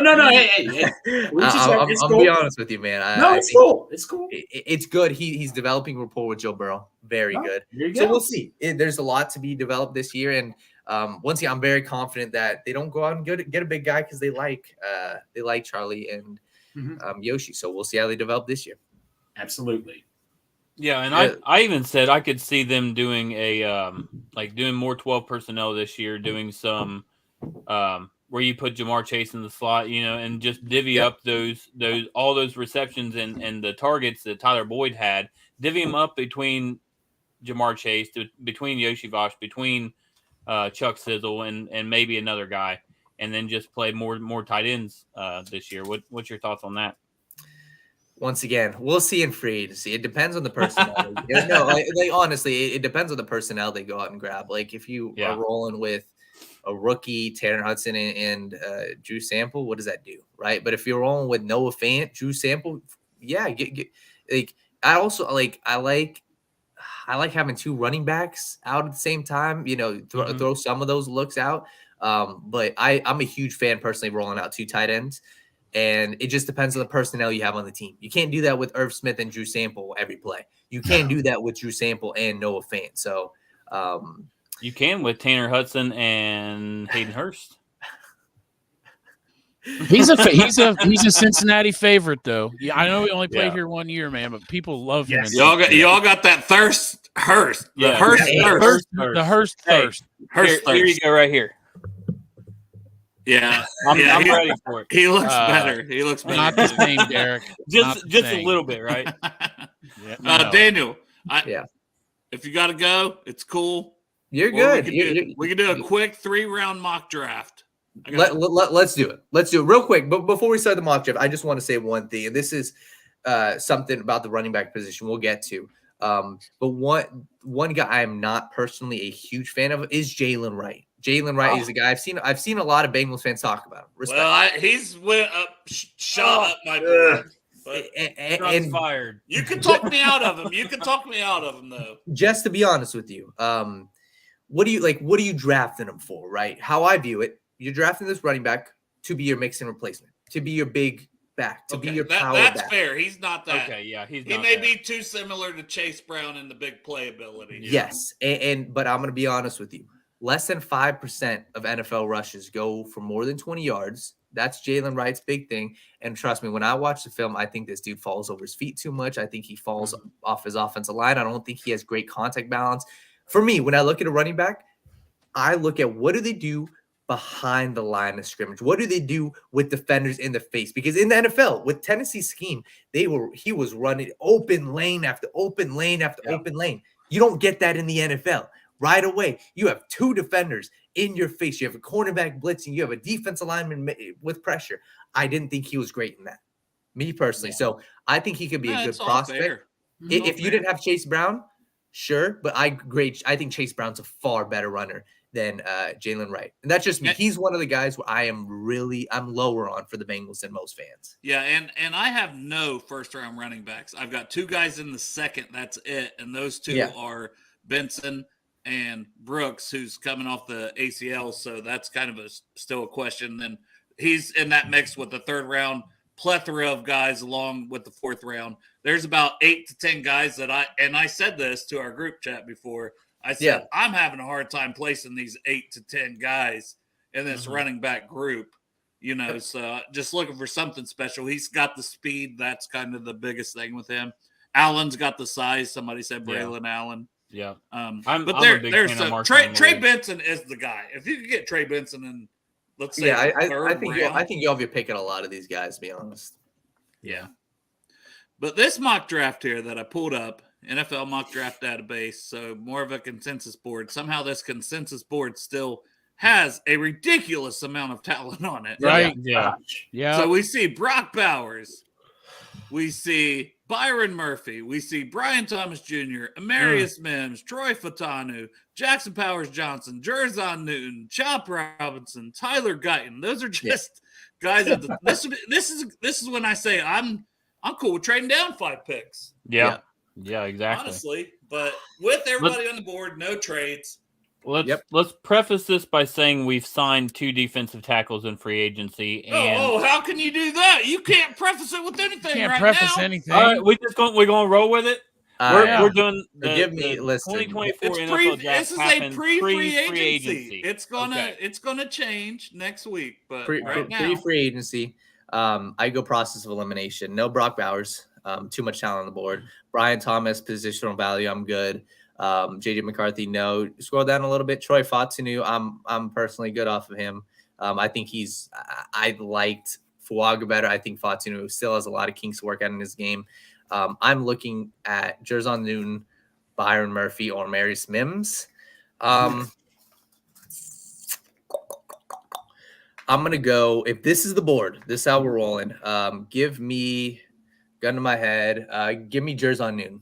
Speaker 4: No. Hey.
Speaker 3: I'll be honest with you, man.
Speaker 4: It's cool. It's cool.
Speaker 3: It's good. He's developing rapport with Joe Burrow. Very good.
Speaker 4: There you
Speaker 3: So
Speaker 4: go.
Speaker 3: we'll see. There's a lot to be developed this year, and once again, I'm very confident that they don't go out and get a big guy because they like Charlie and Yoshi. So we'll see how they develop this year.
Speaker 4: Absolutely.
Speaker 6: Yeah, and I even said I could see them doing doing more 12 personnel this year, doing some where you put Jamar Chase in the slot, and just divvy up all those receptions and the targets that Tyler Boyd had, divvy them up between Jamar Chase, between Yoshi Vosh, between Chuck Sizzle and maybe another guy, and then just play more tight ends this year. What's your thoughts on that?
Speaker 3: Once again, we'll see in free agency. It depends on the personnel. Honestly, it depends on the personnel they go out and grab. Like if you are rolling with a rookie, Tanner Hudson and Drew Sample, what does that do, right? But if you're rolling with Noah Fant, Drew Sample, I like having 2 running backs out at the same time. Throw some of those looks out. But I'm a huge fan personally rolling out 2 tight ends. And it just depends on the personnel you have on the team. You can't do that with Irv Smith and Drew Sample every play. You can't do that with Drew Sample and Noah Fant. So
Speaker 6: you can with Tanner Hudson and Hayden Hurst.
Speaker 5: He's a Cincinnati favorite though. Yeah, I know he only played here 1 year, man, but people love him.
Speaker 2: Y'all got that Hurst. The Hurst thirst.
Speaker 6: Here you go, right here.
Speaker 2: Yeah,
Speaker 6: I'm ready for it.
Speaker 2: He looks better. He looks better.
Speaker 5: Not the same, Derek.
Speaker 6: Just a little bit, right?
Speaker 2: Daniel, if you got to go, it's cool.
Speaker 3: You're good.
Speaker 2: We can do a quick 3-round mock draft.
Speaker 3: Let's do it. Let's do it real quick. But before we start the mock draft, I just want to say one thing, and this is something about the running back position we'll get to. But one guy I am not personally a huge fan of is Jalen Wright. Jalen Wright is a guy I've seen a lot of Bengals fans talk about him. Respect.
Speaker 2: Well, he's went up, shot up my board.
Speaker 3: And
Speaker 6: fired.
Speaker 2: You can talk me out of him. Though.
Speaker 3: Just to be honest with you, what do you drafting him for? Right? How I view it, you're drafting this running back to be your Mixon replacement, to be your big back, to be your power back.
Speaker 2: That's fair. He's not that.
Speaker 6: Okay, yeah, he
Speaker 2: may be too similar to Chase Brown in the big play ability.
Speaker 3: Yes, but I'm going to be honest with you. Less than 5% of NFL rushes go for more than 20 yards. That's Jalen Wright's big thing. And trust me, when I watch the film, I think this dude falls over his feet too much. I think he falls off his offensive line. I don't think he has great contact balance. For me, when I look at a running back, I look at what do they do behind the line of scrimmage? What do they do with defenders in the face? Because in the NFL, with Tennessee's scheme, he was running open lane after open lane after open lane. You don't get that in the NFL. Right away, you have 2 defenders in your face. You have a cornerback blitzing. You have a defensive lineman with pressure. I didn't think he was great in that, me personally. So I think he could be a good prospect. If you didn't have Chase Brown, sure, but I think Chase Brown's a far better runner than Jalen Wright, and that's just me. He's one of the guys where I'm lower on for the Bengals than most fans.
Speaker 2: Yeah, and I have no first-round running backs. I've got 2 guys in the second. That's it, and those 2 are Benson and Brooks, who's coming off the ACL, so that's kind of still a question. Then he's in that mix with the 3rd round plethora of guys along with the 4th round. There's about 8 to 10 guys that I said this to our group chat before. I said, I'm having a hard time placing these 8 to 10 guys in this running back group, so just looking for something special. He's got the speed. That's kind of the biggest thing with him. Allen's got the size. Somebody said Braylon Allen.
Speaker 6: Yeah.
Speaker 2: I'm
Speaker 6: a big fan of Marshawn
Speaker 2: Trey
Speaker 6: Lloyd.
Speaker 2: Benson is the guy. If you could get Trey Benson in, let's say,
Speaker 3: I think you'll be picking a lot of these guys, to be honest.
Speaker 2: Yeah. But this mock draft here that I pulled up, NFL mock draft database, so more of a consensus board. Somehow this consensus board still has a ridiculous amount of talent on it.
Speaker 5: Right.
Speaker 6: Yeah.
Speaker 5: Yeah.
Speaker 2: So we see Brock Bowers. We see Byron Murphy. We see Brian Thomas Jr., Amarius Mims, Troy Fatanu, Jackson Powers Johnson, Jerzon Newton, Chop Robinson, Tyler Guyton. Those are just guys. This is when I say I'm cool with trading down 5 picks.
Speaker 6: Yeah, exactly.
Speaker 2: Honestly, but with everybody on the board, no trades.
Speaker 6: Let's preface this by saying we've signed 2 defensive tackles in free agency. And
Speaker 2: how can you do that? You can't preface it with anything
Speaker 5: Can't
Speaker 2: right
Speaker 5: preface
Speaker 2: now.
Speaker 5: anything.
Speaker 6: all right, we're going to roll with it. We're doing the,
Speaker 3: Give me-
Speaker 6: the
Speaker 3: listen.
Speaker 6: 2024
Speaker 2: It's
Speaker 6: NFL draft.
Speaker 2: this is a
Speaker 6: happens
Speaker 2: pre-free
Speaker 6: free
Speaker 2: agency. It's gonna change next week, but right now,
Speaker 3: Free agency. I go process of elimination. No Brock Bowers. Too much talent on the board. Brian Thomas, positional value. I'm good. JJ McCarthy, no. Scroll down a little bit. Troy Fatanu, I'm personally good off of him. I think I liked Fuaga better. I think Fatanu still has a lot of kinks to work out in his game. I'm looking at Jerzon Newton, Byron Murphy, or Amarius Mims. I'm going to go, if this is the board, this is how we're rolling. Give me, gun to my head, give me Jerzon Newton.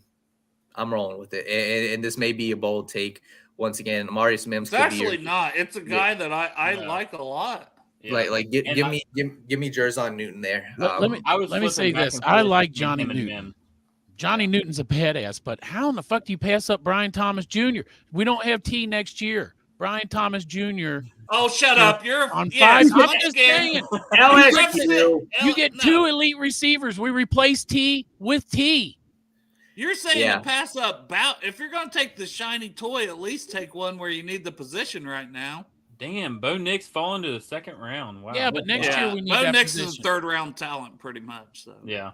Speaker 3: I'm rolling with it. And this may be a bold take. Once again, Amarius Mims.
Speaker 2: it's actually not. It's a guy that I like a lot.
Speaker 6: Yeah.
Speaker 3: Give me Jerzon Newton there.
Speaker 5: Let me say this. I like Johnny Newton. Johnny Newton's a badass, but how in the fuck do you pass up Brian Thomas Jr.? We don't have T next year. Brian Thomas Jr.
Speaker 2: Oh, shut up! You're
Speaker 5: on 5.
Speaker 2: yes,
Speaker 5: I'm just saying.
Speaker 4: LSU.
Speaker 5: You get 2 elite receivers. We replace T with T.
Speaker 2: You're saying to pass up if you're going to take the shiny toy, at least take one where you need the position right now.
Speaker 6: Damn, Bo Nix falling to the 2nd round. Wow.
Speaker 5: Yeah, but next year we need
Speaker 2: Bo
Speaker 5: that
Speaker 2: Nix
Speaker 5: position.
Speaker 2: is a 3rd round talent, pretty much. So
Speaker 6: Yeah.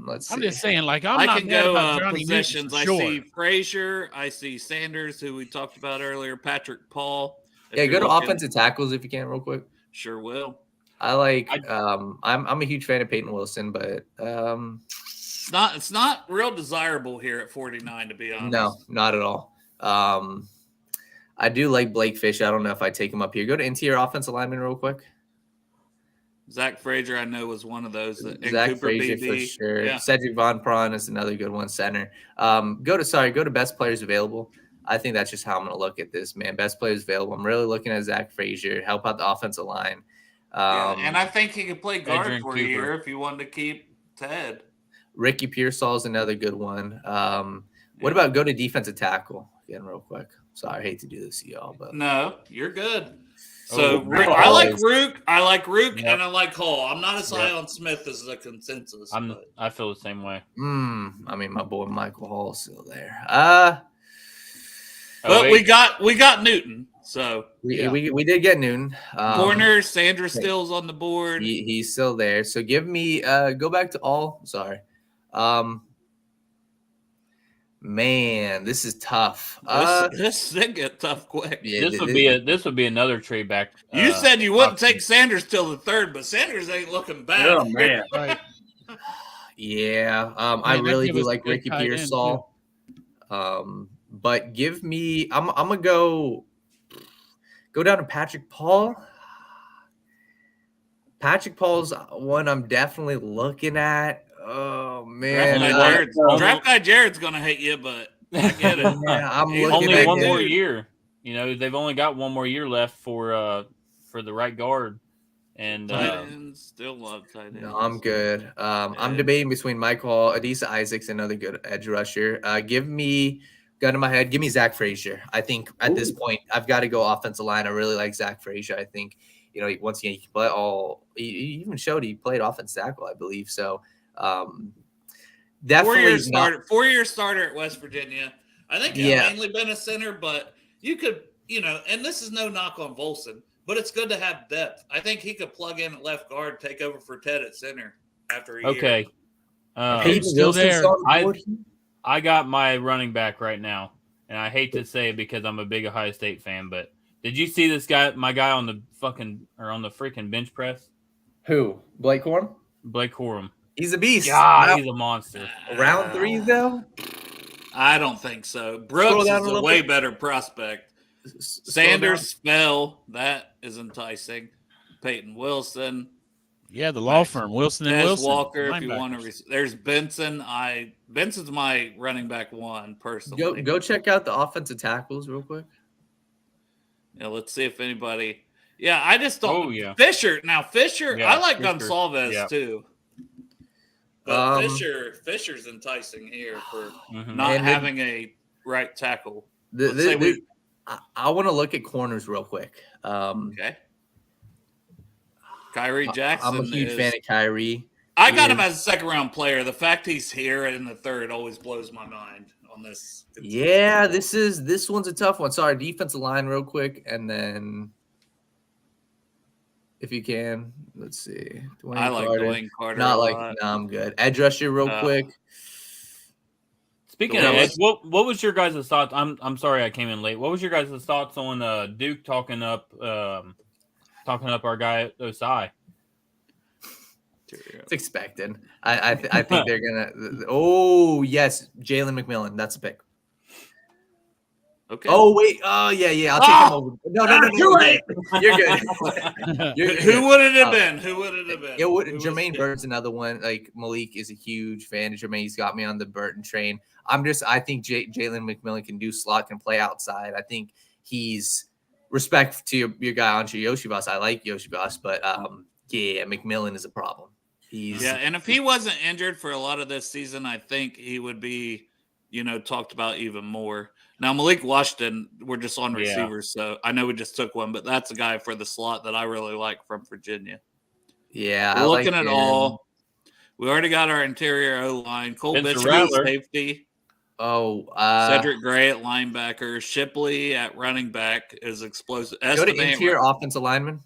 Speaker 3: Let's see.
Speaker 5: I'm just saying, like, I'm
Speaker 2: I
Speaker 5: not
Speaker 2: can
Speaker 5: mad
Speaker 2: go
Speaker 5: about Johnny
Speaker 2: positions.
Speaker 5: Newton,
Speaker 2: I
Speaker 5: sure.
Speaker 2: see Frazier. I see Sanders, who we talked about earlier. Patrick Paul.
Speaker 3: Yeah, go to offensive tackles if you can, real quick.
Speaker 2: Sure will.
Speaker 3: I like. I'm a huge fan of Peyton Wilson, but
Speaker 2: It's not real desirable here at 49, to be honest.
Speaker 3: no, not at all. I do like Blake Fish. I don't know if I take him up here. Go to interior offensive lineman real quick.
Speaker 2: Zach Frazier, I know, was one of those. And
Speaker 3: Zach
Speaker 2: Cooper
Speaker 3: Frazier
Speaker 2: BB.
Speaker 3: for sure.
Speaker 2: Yeah.
Speaker 3: Cedric Von Prawn is another good one. Center. Go to best players available. I think that's just how I'm going to look at this, man. Best players available. I'm really looking at Zach Frazier. Help out the offensive line.
Speaker 2: And I think he could play guard
Speaker 6: Adrian
Speaker 2: for a
Speaker 6: Cooper.
Speaker 2: year if you wanted to keep Ted.
Speaker 3: Ricky Pearsall is another good one. What about go to defensive tackle again, real quick? Sorry, I hate to do this to y'all, but
Speaker 2: No, you're good. So
Speaker 3: Rook
Speaker 2: I like
Speaker 3: always-
Speaker 2: Rook. I like Rook,
Speaker 6: Yep.
Speaker 2: and I like Hall. I'm not as high
Speaker 6: Yep.
Speaker 2: on Smith as a consensus. but
Speaker 6: I feel the same way.
Speaker 3: I mean, my boy Michael Hall's still there.
Speaker 2: But we got Newton. So
Speaker 3: We did get Newton.
Speaker 2: corner, Sandra Stills on the board.
Speaker 3: He's still there. So give me go back to all. Sorry. Man, this is tough.
Speaker 2: This did get tough quick.
Speaker 3: Yeah,
Speaker 6: This would be another trade back.
Speaker 2: You said you wouldn't take Sanders till the 3rd, but Sanders ain't looking back.
Speaker 4: Oh man.
Speaker 5: Right.
Speaker 3: Yeah. I
Speaker 5: Man, that
Speaker 3: really
Speaker 5: give
Speaker 3: do
Speaker 5: us
Speaker 3: like
Speaker 5: good
Speaker 3: Ricky
Speaker 5: tight end,
Speaker 3: Pearsall. But give me I'm gonna go down to Patrick Paul. Patrick Paul's one I'm definitely looking at. Oh man.
Speaker 2: Draft guy Jared's gonna hate you, but I get it.
Speaker 3: Yeah, I'm
Speaker 2: He's
Speaker 3: looking
Speaker 6: only
Speaker 3: at
Speaker 6: one
Speaker 3: it.
Speaker 6: more year. You know, they've only got one more year left for the right guard. And
Speaker 2: Tight ends, still love tight ends.
Speaker 3: No, I'm good. I'm debating between Michael Hall, Adisa Isaacs, another good edge rusher. Give me gun to my head. Give me Zach Frazier. I think at this point I've got to go offensive line. I really like Zach Frazier. I think once again, he can play all. He even showed he played offensive tackle, I believe. So definitely
Speaker 2: 4-year starter at West Virginia. I think he's mainly been a center, but you could, and this is no knock on Volson, but it's good to have depth. I think he could plug in at left guard, take over for Ted at center after a year.
Speaker 6: Okay.
Speaker 5: Who's still there?
Speaker 6: I got my running back right now, and I hate to say it because I'm a big Ohio State fan, but did you see this guy, my guy on the freaking bench press?
Speaker 3: Who? Blake Corum?
Speaker 6: Blake Corum.
Speaker 3: He's a beast.
Speaker 6: God, he's a monster.
Speaker 3: Round 3, though?
Speaker 2: I don't think so. Brooks is a way better prospect. Sanders fell. That is enticing. Peyton Wilson.
Speaker 5: Yeah, the law firm, Wilson and Wilson.
Speaker 2: Walker, if you want to. There's Benson. Benson's my running back 1 personally.
Speaker 3: Go check out the offensive tackles real quick.
Speaker 2: Yeah, let's see if anybody. Yeah, I just don't.
Speaker 6: Oh, yeah.
Speaker 2: Fisher. Now, Fisher,
Speaker 6: Yeah,
Speaker 2: I like
Speaker 6: Fisher.
Speaker 2: Gonsalves too. But Fisher's enticing here for not having a right tackle.
Speaker 3: I want to look at corners real quick.
Speaker 2: Okay. Kyrie Jackson.
Speaker 3: I'm a huge fan of Kyrie.
Speaker 2: I got him as a second-round player. The fact he's here in the third always blows my mind on this.
Speaker 3: Yeah, this one's a tough one. Sorry, defensive line real quick, and then if you can, let's see.
Speaker 2: Dwayne Carter.
Speaker 3: I'm good. Edge rusher real quick.
Speaker 6: Speaking of edge, what was your guys' thoughts? I'm sorry I came in late. What was your guys' thoughts on Duke talking up our guy at Osai?
Speaker 3: It's expected. I think they're gonna. Oh yes, Jalen McMillan. That's a pick.
Speaker 2: Okay.
Speaker 3: Oh wait. Oh yeah. I'll take him over. No.
Speaker 4: Too late.
Speaker 3: You're good.
Speaker 2: Who would it have been? Who would it have been?
Speaker 3: Jermaine Burton's another one. Like Malik is a huge fan of Jermaine. He's got me on the Burton train. I think Jalen McMillan can do slot, can play outside. I think he's respect to your guy Andre Yoshibas. I like Yoshibas, but McMillan is a problem.
Speaker 2: And if he wasn't injured for a lot of this season, I think he would be, talked about even more. Now, Malik Washington, we're just on receivers, so I know we just took one, but that's a guy for the slot that I really like from Virginia.
Speaker 3: Yeah.
Speaker 2: We're looking at all. We already got our interior O-line. Cole Bishop at safety. Cedric Gray at linebacker. Shipley at running back is explosive.
Speaker 3: Go to interior offensive lineman.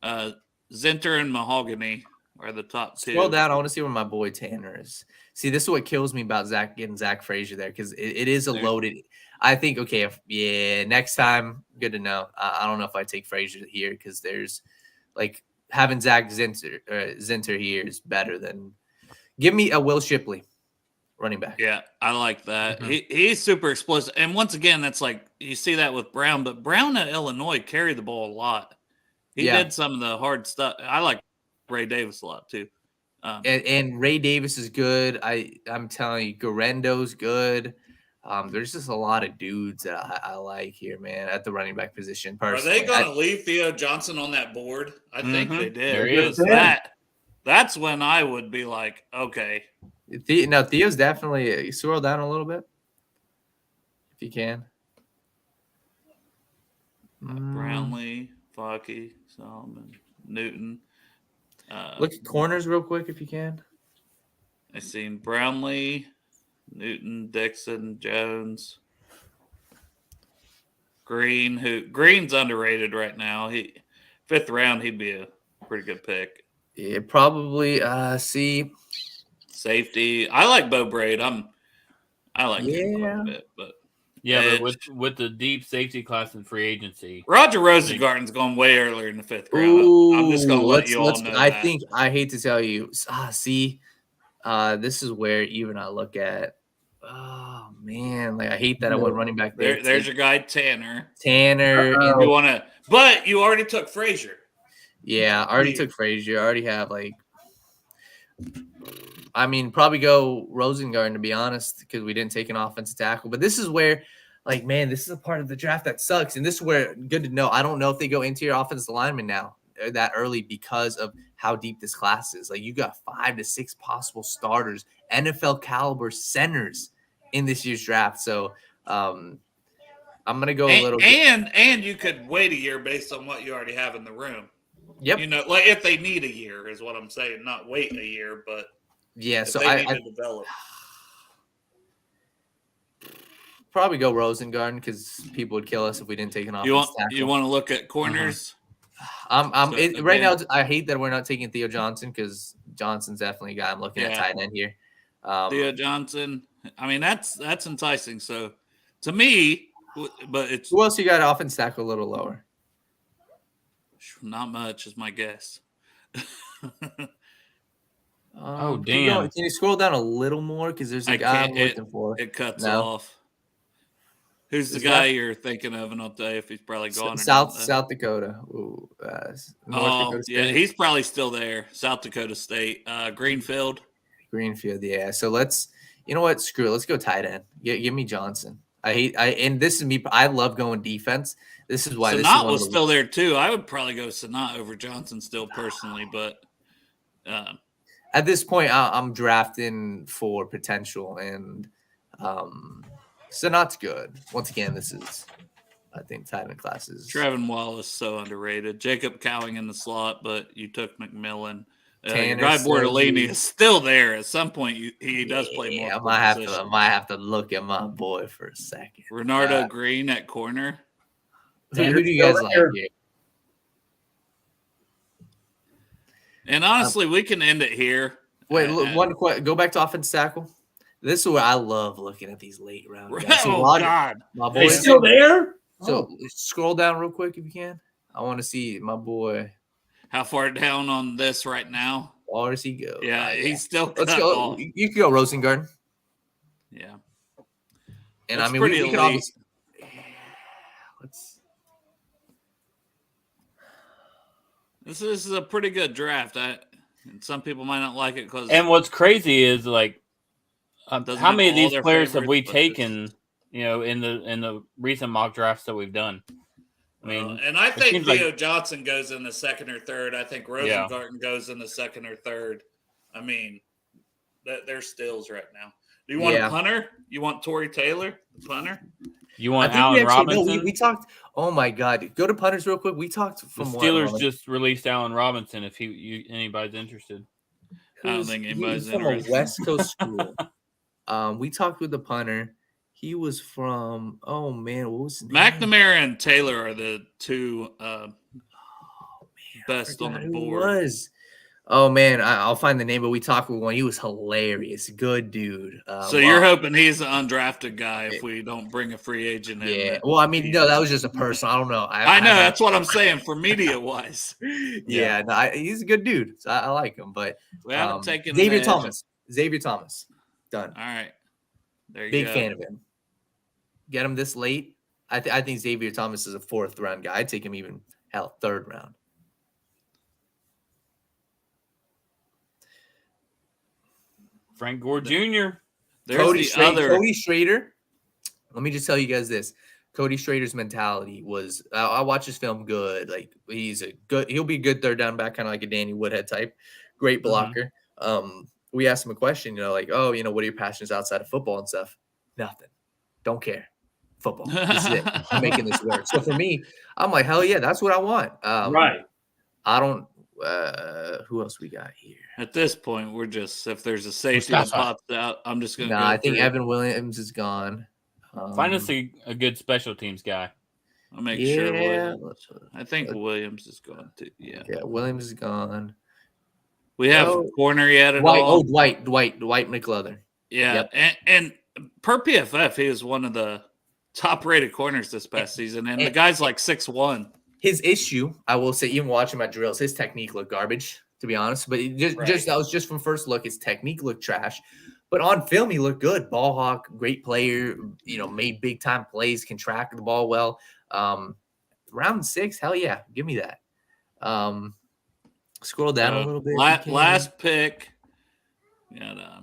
Speaker 2: Zinter and Mahogany are the top 2.
Speaker 3: Scroll down. I want to see where my boy Tanner is. See, this is what kills me about getting Zach Frazier there because it is a loaded. I think next time, good to know. I don't know if I take Frazier here because there's having Zach Zinter here is better than give me a Will Shipley running back.
Speaker 2: Yeah, I like that. He's super explosive, and once again, that's you see that with Brown, but Brown at Illinois carried the ball a lot. He did some of the hard stuff. I like Ray Davis a lot too.
Speaker 3: And Ray Davis is good. I'm telling you, Garendo's good. There's just a lot of dudes that I like here, man, at the running back position. Personally.
Speaker 2: Are they going to leave Theo Johnson on that board? I think they did.
Speaker 6: There he is.
Speaker 2: That's when I would be like, okay.
Speaker 3: Theo's definitely swirl down a little bit if you can.
Speaker 2: Brownlee, Fockey, Solomon, Newton.
Speaker 3: Look at corners real quick if you can.
Speaker 2: I seen Brownlee, Newton, Dixon, Jones, Green's underrated right now. 5th round, he'd be a pretty good pick.
Speaker 3: Yeah, probably.
Speaker 2: Safety. I like Bo Braid. I like him quite a bit, but
Speaker 6: but with the deep safety class and free agency,
Speaker 2: Roger Rosengarten's going way earlier in the 5th round. I'm just going to let you all know.
Speaker 3: I hate to tell you. This is where even I look at. Oh man, I hate that I went running back there.
Speaker 2: There's your guy Tanner.
Speaker 3: But
Speaker 2: you already took Frazier.
Speaker 3: Yeah, I already took Frazier. I already have probably go Rosengarten to be honest, because we didn't take an offensive tackle. But this is where, this is a part of the draft that sucks. And this is where good to know. I don't know if they go interior offensive lineman now that early because of how deep this class is. You got 5 to 6 possible starters, NFL caliber centers in this year's draft. So I'm gonna go a little bit.
Speaker 2: And you could wait a year based on what you already have in the room.
Speaker 3: Yep.
Speaker 2: You know, like if they need a year is what I'm saying, not wait a year, but
Speaker 3: Yeah.
Speaker 2: if
Speaker 3: So
Speaker 2: they need
Speaker 3: I
Speaker 2: to develop.
Speaker 3: probably go Rosengarten because people would kill us if we didn't take an offense tackle.
Speaker 2: You want to look at corners?
Speaker 3: Right now, I hate that we're not taking Theo Johnson because Johnson's definitely a guy I'm looking at tight end here.
Speaker 2: Theo Johnson. I mean, that's enticing. So to me, but it's
Speaker 3: who else you got offense tackle a little lower?
Speaker 2: Not much is my guess.
Speaker 6: Damn!
Speaker 3: Can you scroll down a little more because there's a guy I'm looking for.
Speaker 2: It cuts off. Who's the guy you're thinking of? And I'll tell you if he's probably gone.
Speaker 3: South Dakota. Ooh,
Speaker 2: North Dakota State. Yeah, he's probably still there. South Dakota State. Greenfield,
Speaker 3: yeah. So you know what? Screw it. Let's go tight end. Give me Johnson. And this is me. I love going defense. This is why
Speaker 2: Sanat was still there too. I would probably go Sanat over Johnson still personally, but
Speaker 3: at this point, I'm drafting for potential, and Sanat's good. Once again, this is, I think, tight end classes.
Speaker 2: Trevin Wallace so underrated. Jacob Cowing in the slot, but you took McMillan. Guy Bortolini is still there. At some point, he does play more.
Speaker 3: I might have to look at my boy for a second.
Speaker 2: Renardo Green at corner.
Speaker 3: Who do you guys like here?
Speaker 2: And honestly, we can end it here.
Speaker 3: Wait, go back to offense tackle. This is where I love looking at these late round guys.
Speaker 2: God.
Speaker 3: My boy
Speaker 4: is still there?
Speaker 3: So scroll down real quick if you can. I want to see my boy.
Speaker 2: How far down on this right now?
Speaker 3: Far does he go?
Speaker 2: Yeah, he's still.
Speaker 3: Let's go.
Speaker 2: Off.
Speaker 3: You can go Rosengarten.
Speaker 2: Yeah.
Speaker 3: And
Speaker 2: that's
Speaker 3: I mean, we can obviously.
Speaker 2: This is a pretty good draft. And some people might not like it because.
Speaker 6: And what's crazy is like, how many of these players have we taken? You know, in the recent mock drafts that we've done. I mean,
Speaker 2: and I think Theo Johnson goes in the second or third. I think Rosengarten goes in the second or third. I mean, they're stills right now. Do you want a punter? You want Torrey Taylor, the punter?
Speaker 6: You want Allen Robinson?
Speaker 3: No, we talked. Oh my God! Go to punters real quick. We talked from
Speaker 6: the Steelers just released Allen Robinson. If anybody's interested,
Speaker 2: I don't think anybody's
Speaker 3: interested. From a West Coast school. We talked with the punter. He was from, what was his name?
Speaker 2: McNamara and Taylor are the two best on the board.
Speaker 3: Who was? Oh, man, I'll find the name, but we talked with one. He was hilarious. Good dude.
Speaker 2: So you're hoping he's an undrafted guy if we don't bring a free agent in?
Speaker 3: Yeah. Well, I mean, no, that was just a person. I don't know.
Speaker 2: I know. That's what I'm saying for media-wise.
Speaker 3: Yeah, no, he's a good dude. So I like him. But
Speaker 2: we haven't taken
Speaker 3: Xavier Thomas. Done.
Speaker 2: All right. There you
Speaker 3: go. Big fan of him. Get him this late. I think Xavier Thomas is a 4th round guy. I'd take him even 3rd round.
Speaker 6: Frank Gore Jr.
Speaker 3: Cody Schrader. Let me just tell you guys this. Cody Schrader's mentality was I watch his film good. Like he'll be a good 3rd down back, kind of like a Danny Woodhead type. Great blocker. We asked him a question, what are your passions outside of football and stuff? Nothing. Don't care. Football. This is it. I'm making this work. So for me, I'm like, hell yeah, that's what I want.
Speaker 4: Right.
Speaker 3: I don't. Who else we got here?
Speaker 2: At this point, we're just if there's a safety that pops out, I'm just gonna.
Speaker 3: I think Evan Williams is gone.
Speaker 6: Find us a good special teams guy.
Speaker 2: I'll make sure. I think Williams is gone too. Yeah.
Speaker 3: Yeah, Williams is gone.
Speaker 2: We have corner yet at all.
Speaker 3: Dwight McLeather.
Speaker 2: Yeah, yep. And per PFF, he was one of the top-rated corners this past season, and the guy's like 6'1".
Speaker 3: His issue, I will say, even watching my drills, his technique looked garbage, to be honest. But that was just from first look. His technique looked trash. But on film, he looked good. Ball hawk, great player, made big-time plays, can track the ball well. Round 6, hell yeah, give me that. Scroll down a little bit.
Speaker 2: Last pick. Yeah,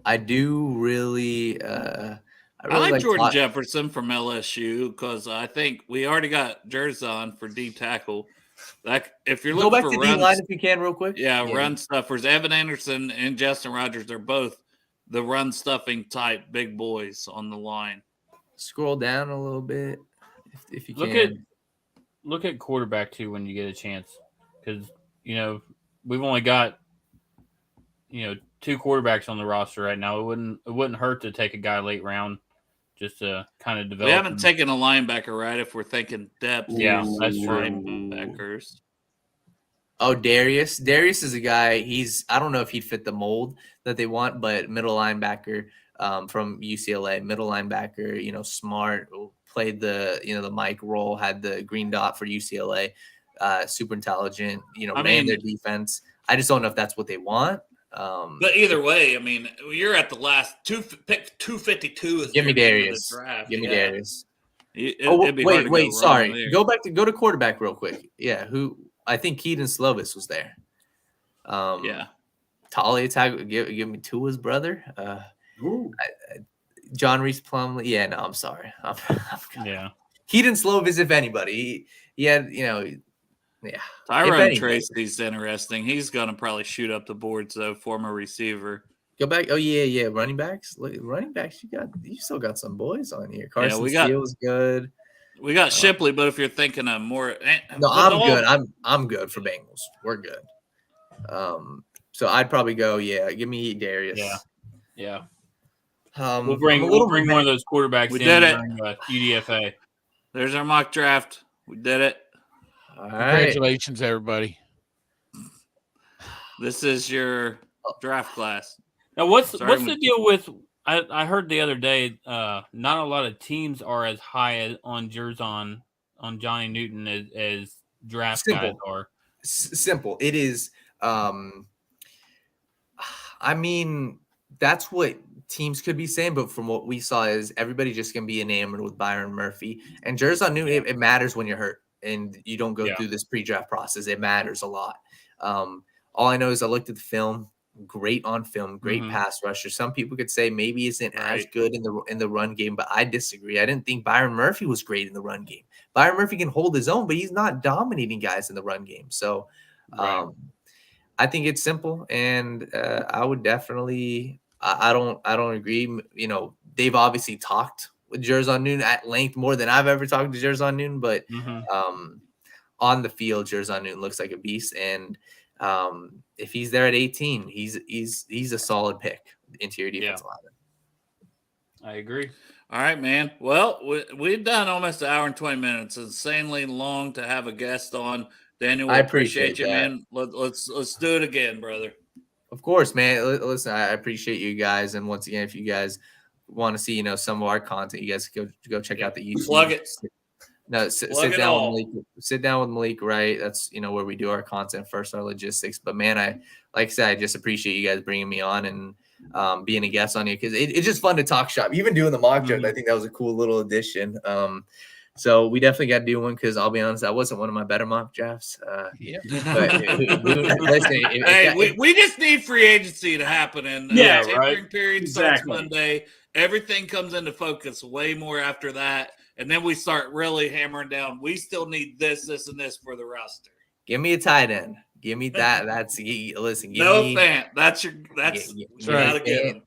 Speaker 3: I do really
Speaker 2: I like Jordan Jefferson from LSU because I think we already got Jerzon for D tackle. If you're looking for
Speaker 3: D line if you can real quick.
Speaker 2: Yeah, run stuffers. Evan Anderson and Justin Rogers, they're both the run stuffing type big boys on the line.
Speaker 3: scroll down a little bit if you can.
Speaker 6: Look at quarterback too when you get a chance, because we've only got 2 quarterbacks on the roster right now. It wouldn't hurt to take a guy late round just to kind of develop.
Speaker 2: We haven't taken a linebacker, right? If we're thinking depth,
Speaker 6: yeah, that's true.
Speaker 2: Linebackers.
Speaker 3: Oh, Darius. Darius is a guy. I don't know if he'd fit the mold that they want, but middle linebacker from UCLA, middle linebacker, smart, played the Mike role, had the green dot for UCLA, super intelligent, ran their defense. I just don't know if that's what they want.
Speaker 2: But either way, I mean, you're at the last pick 252.
Speaker 3: Give me Darius. Give me Darius. Wait. Sorry. Go to quarterback real quick. Yeah. I think Keaton Slovis was there. Tali Tag. Give me Tua's brother. John Reese Plumlee. Yeah. No, I'm sorry.
Speaker 6: Yeah.
Speaker 3: Keaton Slovis, if anybody, he had Yeah.
Speaker 2: Tyrone Tracy's interesting. He's going to probably shoot up the boards, though, former receiver.
Speaker 3: Go back. Oh, yeah. Running backs. Look, running backs, you still got some boys on here. Carson Steele's good.
Speaker 2: We got Shipley, but if you're thinking of more –
Speaker 3: No, I'm good. I'm good for Bengals. We're good. So I'd probably go, give me Darius.
Speaker 6: Yeah. We'll bring one of those quarterbacks in during UDFA.
Speaker 2: There's our mock draft. We did it.
Speaker 3: All
Speaker 5: Congratulations, everybody.
Speaker 2: This is your draft class.
Speaker 6: Now, what's the deal with I heard the other day not a lot of teams are as high on Jerzon on Johnny Newton as draft guys are.
Speaker 3: Simple. It is that's what teams could be saying, but from what we saw is everybody just gonna be enamored with Byron Murphy. And Jerzon Newton, it matters when you're hurt and you don't go through this pre-draft process. It matters a lot. All I know is I looked at the film. Great on film, great pass rusher. Some people could say maybe isn't as good in the run game, but I disagree. I didn't think Byron Murphy was great in the run game. Byron Murphy can hold his own, but he's not dominating guys in the run game. So I think it's simple, and I would definitely. I don't agree. They've obviously talked with Jerzon Newton at length more than I've ever talked to Jerzon Newton, but on the field, Jerzon Newton looks like a beast, and if he's there at 18, he's a solid pick, interior defense lineman.
Speaker 6: I agree.
Speaker 2: All right, man. Well, we've done almost an hour and 20 minutes. Insanely long to have a guest on. Daniel, I appreciate you, man. Let's do it again, brother.
Speaker 3: Of course, man. Listen, I appreciate you guys, and once again, if you guys want to see some of our content, you guys go check out the YouTube.
Speaker 2: Plug it.
Speaker 3: No, sit down with Malik. Sit down with Malik, right? That's where we do our content first, our logistics. But man, I just appreciate you guys bringing me on and being a guest on here, because it's just fun to talk shop. Even doing the mock draft, I think that was a cool little addition. So we definitely got to do one, because I'll be honest, that wasn't one of my better mock drafts. But
Speaker 2: we just need free agency to happen, and tapering period starts Monday. Everything comes into focus way more after that. And then we start really hammering down. We still need this, and this for the roster.
Speaker 3: Give me a tight end. Give me that. Listen.
Speaker 2: Fant. That's right.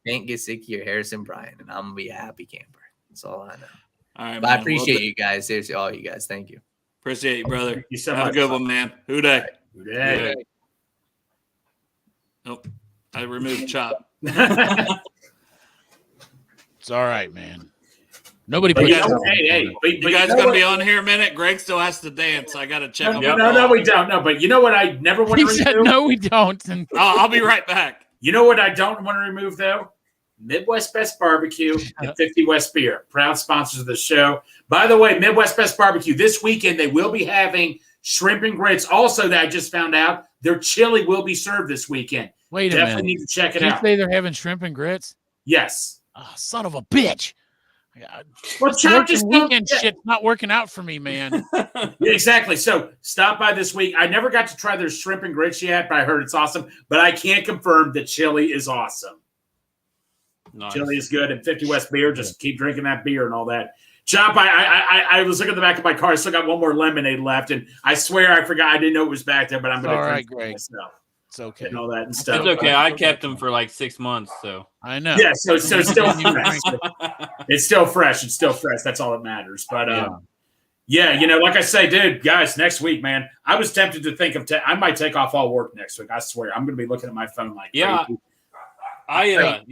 Speaker 3: Fant Gesicki or Harrison Bryant, and I'm gonna be a happy camper. That's all I know.
Speaker 2: All right,
Speaker 3: but I appreciate you guys. Seriously, all you guys. Thank you.
Speaker 2: Appreciate you, brother.
Speaker 4: Thank you so
Speaker 2: much. Have a good one, man. Who day? Nope. I removed Chop.
Speaker 5: It's all right, man. Nobody put
Speaker 2: you guys going to be on here a minute? Greg still has to dance. I got to check him out.
Speaker 4: No, we don't. No, but you know what I never want to remove?
Speaker 5: He said, no, we don't.
Speaker 2: I'll be right back.
Speaker 4: You know what I don't want to remove, though? Midwest Best Barbecue and 50 West Beer, proud sponsors of the show. By the way, Midwest Best Barbecue, this weekend they will be having shrimp and grits. Also, that I just found out, their chili will be served this weekend.
Speaker 5: Wait a minute.
Speaker 4: Definitely need to check it
Speaker 5: out.
Speaker 4: out.
Speaker 5: Did you say they're having shrimp and grits?
Speaker 4: Yes.
Speaker 5: Oh, son of a bitch.
Speaker 4: Well,
Speaker 5: weekend shit's not working out for me, man.
Speaker 4: Yeah, exactly. So stop by this week. I never got to try their shrimp and grits yet, but I heard it's awesome. But I can't confirm that chili is awesome. Nice. Chili is good. And 50 West Beer, just keep drinking that beer and all that. Chop, I was looking at the back of my car. I still got one more lemonade left, and I swear I forgot. I didn't know it was back there, but I'm going to drink it myself.
Speaker 5: It's okay.
Speaker 4: and all that and stuff.
Speaker 6: It's okay. I kept them for like 6 months, so
Speaker 5: I know.
Speaker 4: Yeah, so it's still fresh. It's still fresh. It's still fresh. That's all that matters. But yeah, like I say, dude, guys, next week, man, I was tempted to think of I might take off all work next week. I swear, I'm going to be looking at my phone like crazy.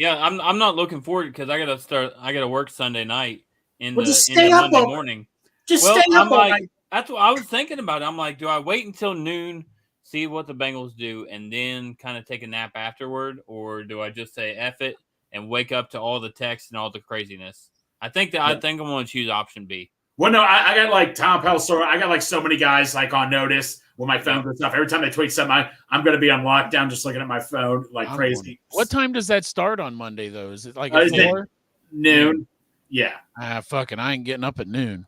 Speaker 6: I'm not looking forward because I gotta work Sunday night into
Speaker 4: stay up
Speaker 6: Monday morning.
Speaker 4: Just stay up all night.
Speaker 6: That's what I was thinking about. I'm like, do I wait until noon, see what the Bengals do, and then kind of take a nap afterward, or do I just say F it and wake up to all the text and all the craziness? I think I'm going to choose option B.
Speaker 4: Well, no, I got like Tom Pelso. I got like so many guys like on notice when my phone goes off. Every time they tweet something, I'm going to be on lockdown just looking at my phone like crazy.
Speaker 5: What time does that start on Monday, though? Is it like at 4?
Speaker 4: Noon? Yeah.
Speaker 5: Fucking, I ain't getting up at noon.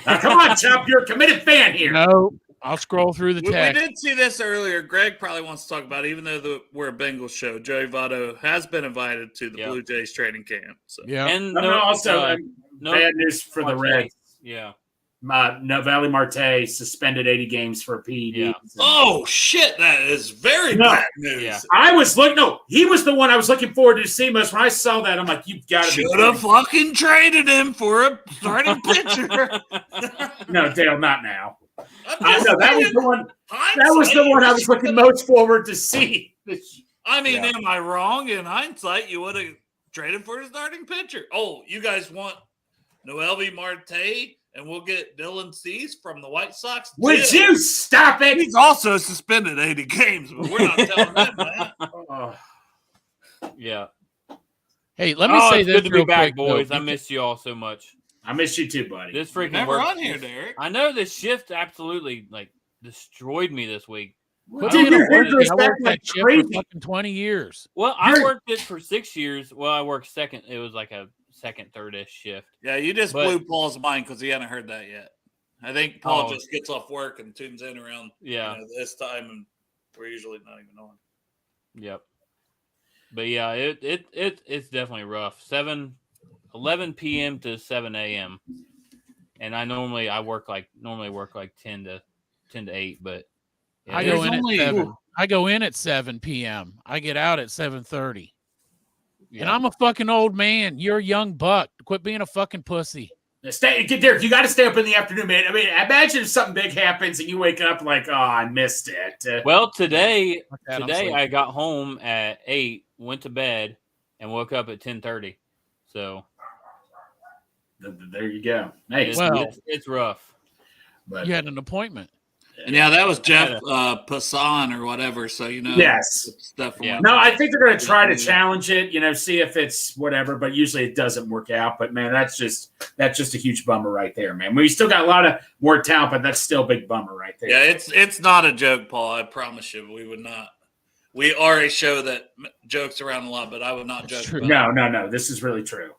Speaker 4: Now, come on, Chop. You're a committed fan here.
Speaker 5: No, I'll scroll through the
Speaker 2: We
Speaker 5: text.
Speaker 2: did see this earlier. Greg probably wants to talk about it, even though we're a Bengals show. Joey Votto has been invited to the Blue Jays training camp. So.
Speaker 5: Yeah.
Speaker 6: And
Speaker 4: also bad news for the Reds.
Speaker 6: Yeah.
Speaker 4: Valley Marte suspended 80 games for PED.
Speaker 6: Yeah.
Speaker 2: Oh shit, that is very bad news.
Speaker 6: Yeah.
Speaker 4: I was looking. No, he was the one I was looking forward to see most. When I saw that, I'm like, you've got to.
Speaker 2: Should have fucking traded him for a starting pitcher.
Speaker 4: No, Dale, not now. I know that was the one. That was the one I was looking most forward to see.
Speaker 2: I mean, am I wrong? In hindsight, you would have traded for a starting pitcher. Oh, you guys want Noelvi Marte? And we'll get Dylan Cease from the White Sox.
Speaker 4: Would you stop it?
Speaker 2: He's also suspended 80 games, but we're not telling them that.
Speaker 6: Yeah.
Speaker 5: Hey, let me say
Speaker 6: it's
Speaker 5: this
Speaker 6: good to be
Speaker 5: real
Speaker 6: back,
Speaker 5: quick,
Speaker 6: boys.
Speaker 5: though.
Speaker 6: I missed you all so much.
Speaker 4: I miss you too, buddy.
Speaker 6: This freaking
Speaker 2: Never
Speaker 6: work.
Speaker 2: on here, Derek.
Speaker 6: I know this shift absolutely destroyed me this week.
Speaker 5: Quit
Speaker 4: Dude,
Speaker 5: being a
Speaker 4: your
Speaker 5: worker.
Speaker 4: goes
Speaker 5: I
Speaker 4: back
Speaker 5: worked
Speaker 4: like
Speaker 5: that shit
Speaker 4: crazy.
Speaker 5: for fucking 20 years.
Speaker 6: Well, I worked it for 6 years. Well, I worked second. It was like a second, third-ish shift.
Speaker 2: Yeah, you just blew Paul's mind because he hadn't heard that yet. I think Paul just gets off work and tunes in around this time, and we're usually not even on.
Speaker 6: Yep. But yeah, it's definitely rough. 11 p.m. to 7 a.m. And I normally work like 10 to 8, but
Speaker 5: I go in at 7. I go in at 7 p.m. I get out at 7:30. Yeah. And I'm a fucking old man. You're a young buck. Quit being a fucking pussy.
Speaker 4: Derek, you got to stay up in the afternoon, man. I mean, imagine if something big happens and you wake up like, oh, I missed it.
Speaker 6: Well, today I got home at 8, went to bed, and woke up at 10:30. So
Speaker 4: there you go. Hey,
Speaker 6: it's rough.
Speaker 4: But
Speaker 5: you had an appointment.
Speaker 2: And that was Jeff Passan or whatever. So
Speaker 4: yes,
Speaker 2: stuff.
Speaker 6: Yeah.
Speaker 4: No, I think they're going to try to challenge it. See if it's whatever. But usually it doesn't work out. But man, that's just a huge bummer right there, man. We still got a lot of more talent, but that's still a big bummer right there.
Speaker 2: Yeah, it's not a joke, Paul. I promise you, we would not. We are a show that jokes around a lot, but I would not joke.
Speaker 5: True.
Speaker 4: No. This is really true.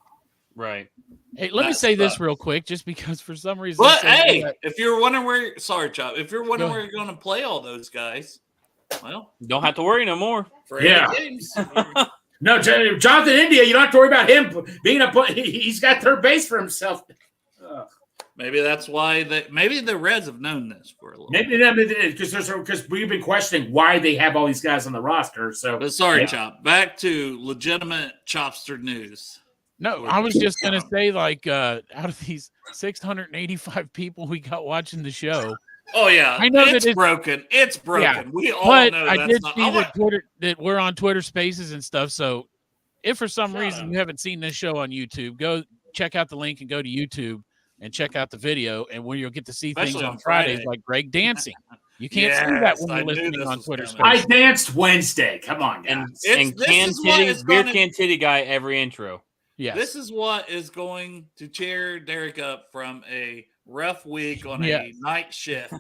Speaker 6: Right.
Speaker 5: Hey, let me say this real quick, just because for some reason.
Speaker 2: But hey, if you're wondering where you're going to play all those guys, well,
Speaker 6: don't have to worry no more.
Speaker 2: For 8 games.
Speaker 4: No, Jonathan India, you don't have to worry about him being he's got third base for himself.
Speaker 2: Maybe that's why maybe the Reds have known this for a little.
Speaker 4: Maybe because we've been questioning why they have all these guys on the roster. So,
Speaker 2: but sorry, Chop. Back to legitimate Chopster news.
Speaker 5: No, I was just going to say, out of these 685 people we got watching the show.
Speaker 2: Oh, yeah.
Speaker 5: I know
Speaker 2: it's broken. It's broken.
Speaker 5: Yeah,
Speaker 2: we all know
Speaker 5: I
Speaker 2: that's
Speaker 5: did
Speaker 2: not.
Speaker 5: see that we're on Twitter Spaces and stuff. So if for some reason you haven't seen this show on YouTube, go check out the link and go to YouTube and check out the video. And where you'll get to see things on Fridays like Greg dancing. You can't see that when you're listening on Twitter Spaces.
Speaker 4: I danced Wednesday. Come on, guys.
Speaker 6: And beer can titty guy every intro.
Speaker 5: Yes.
Speaker 2: This is what is going to cheer Derek up from a rough week on a night shift.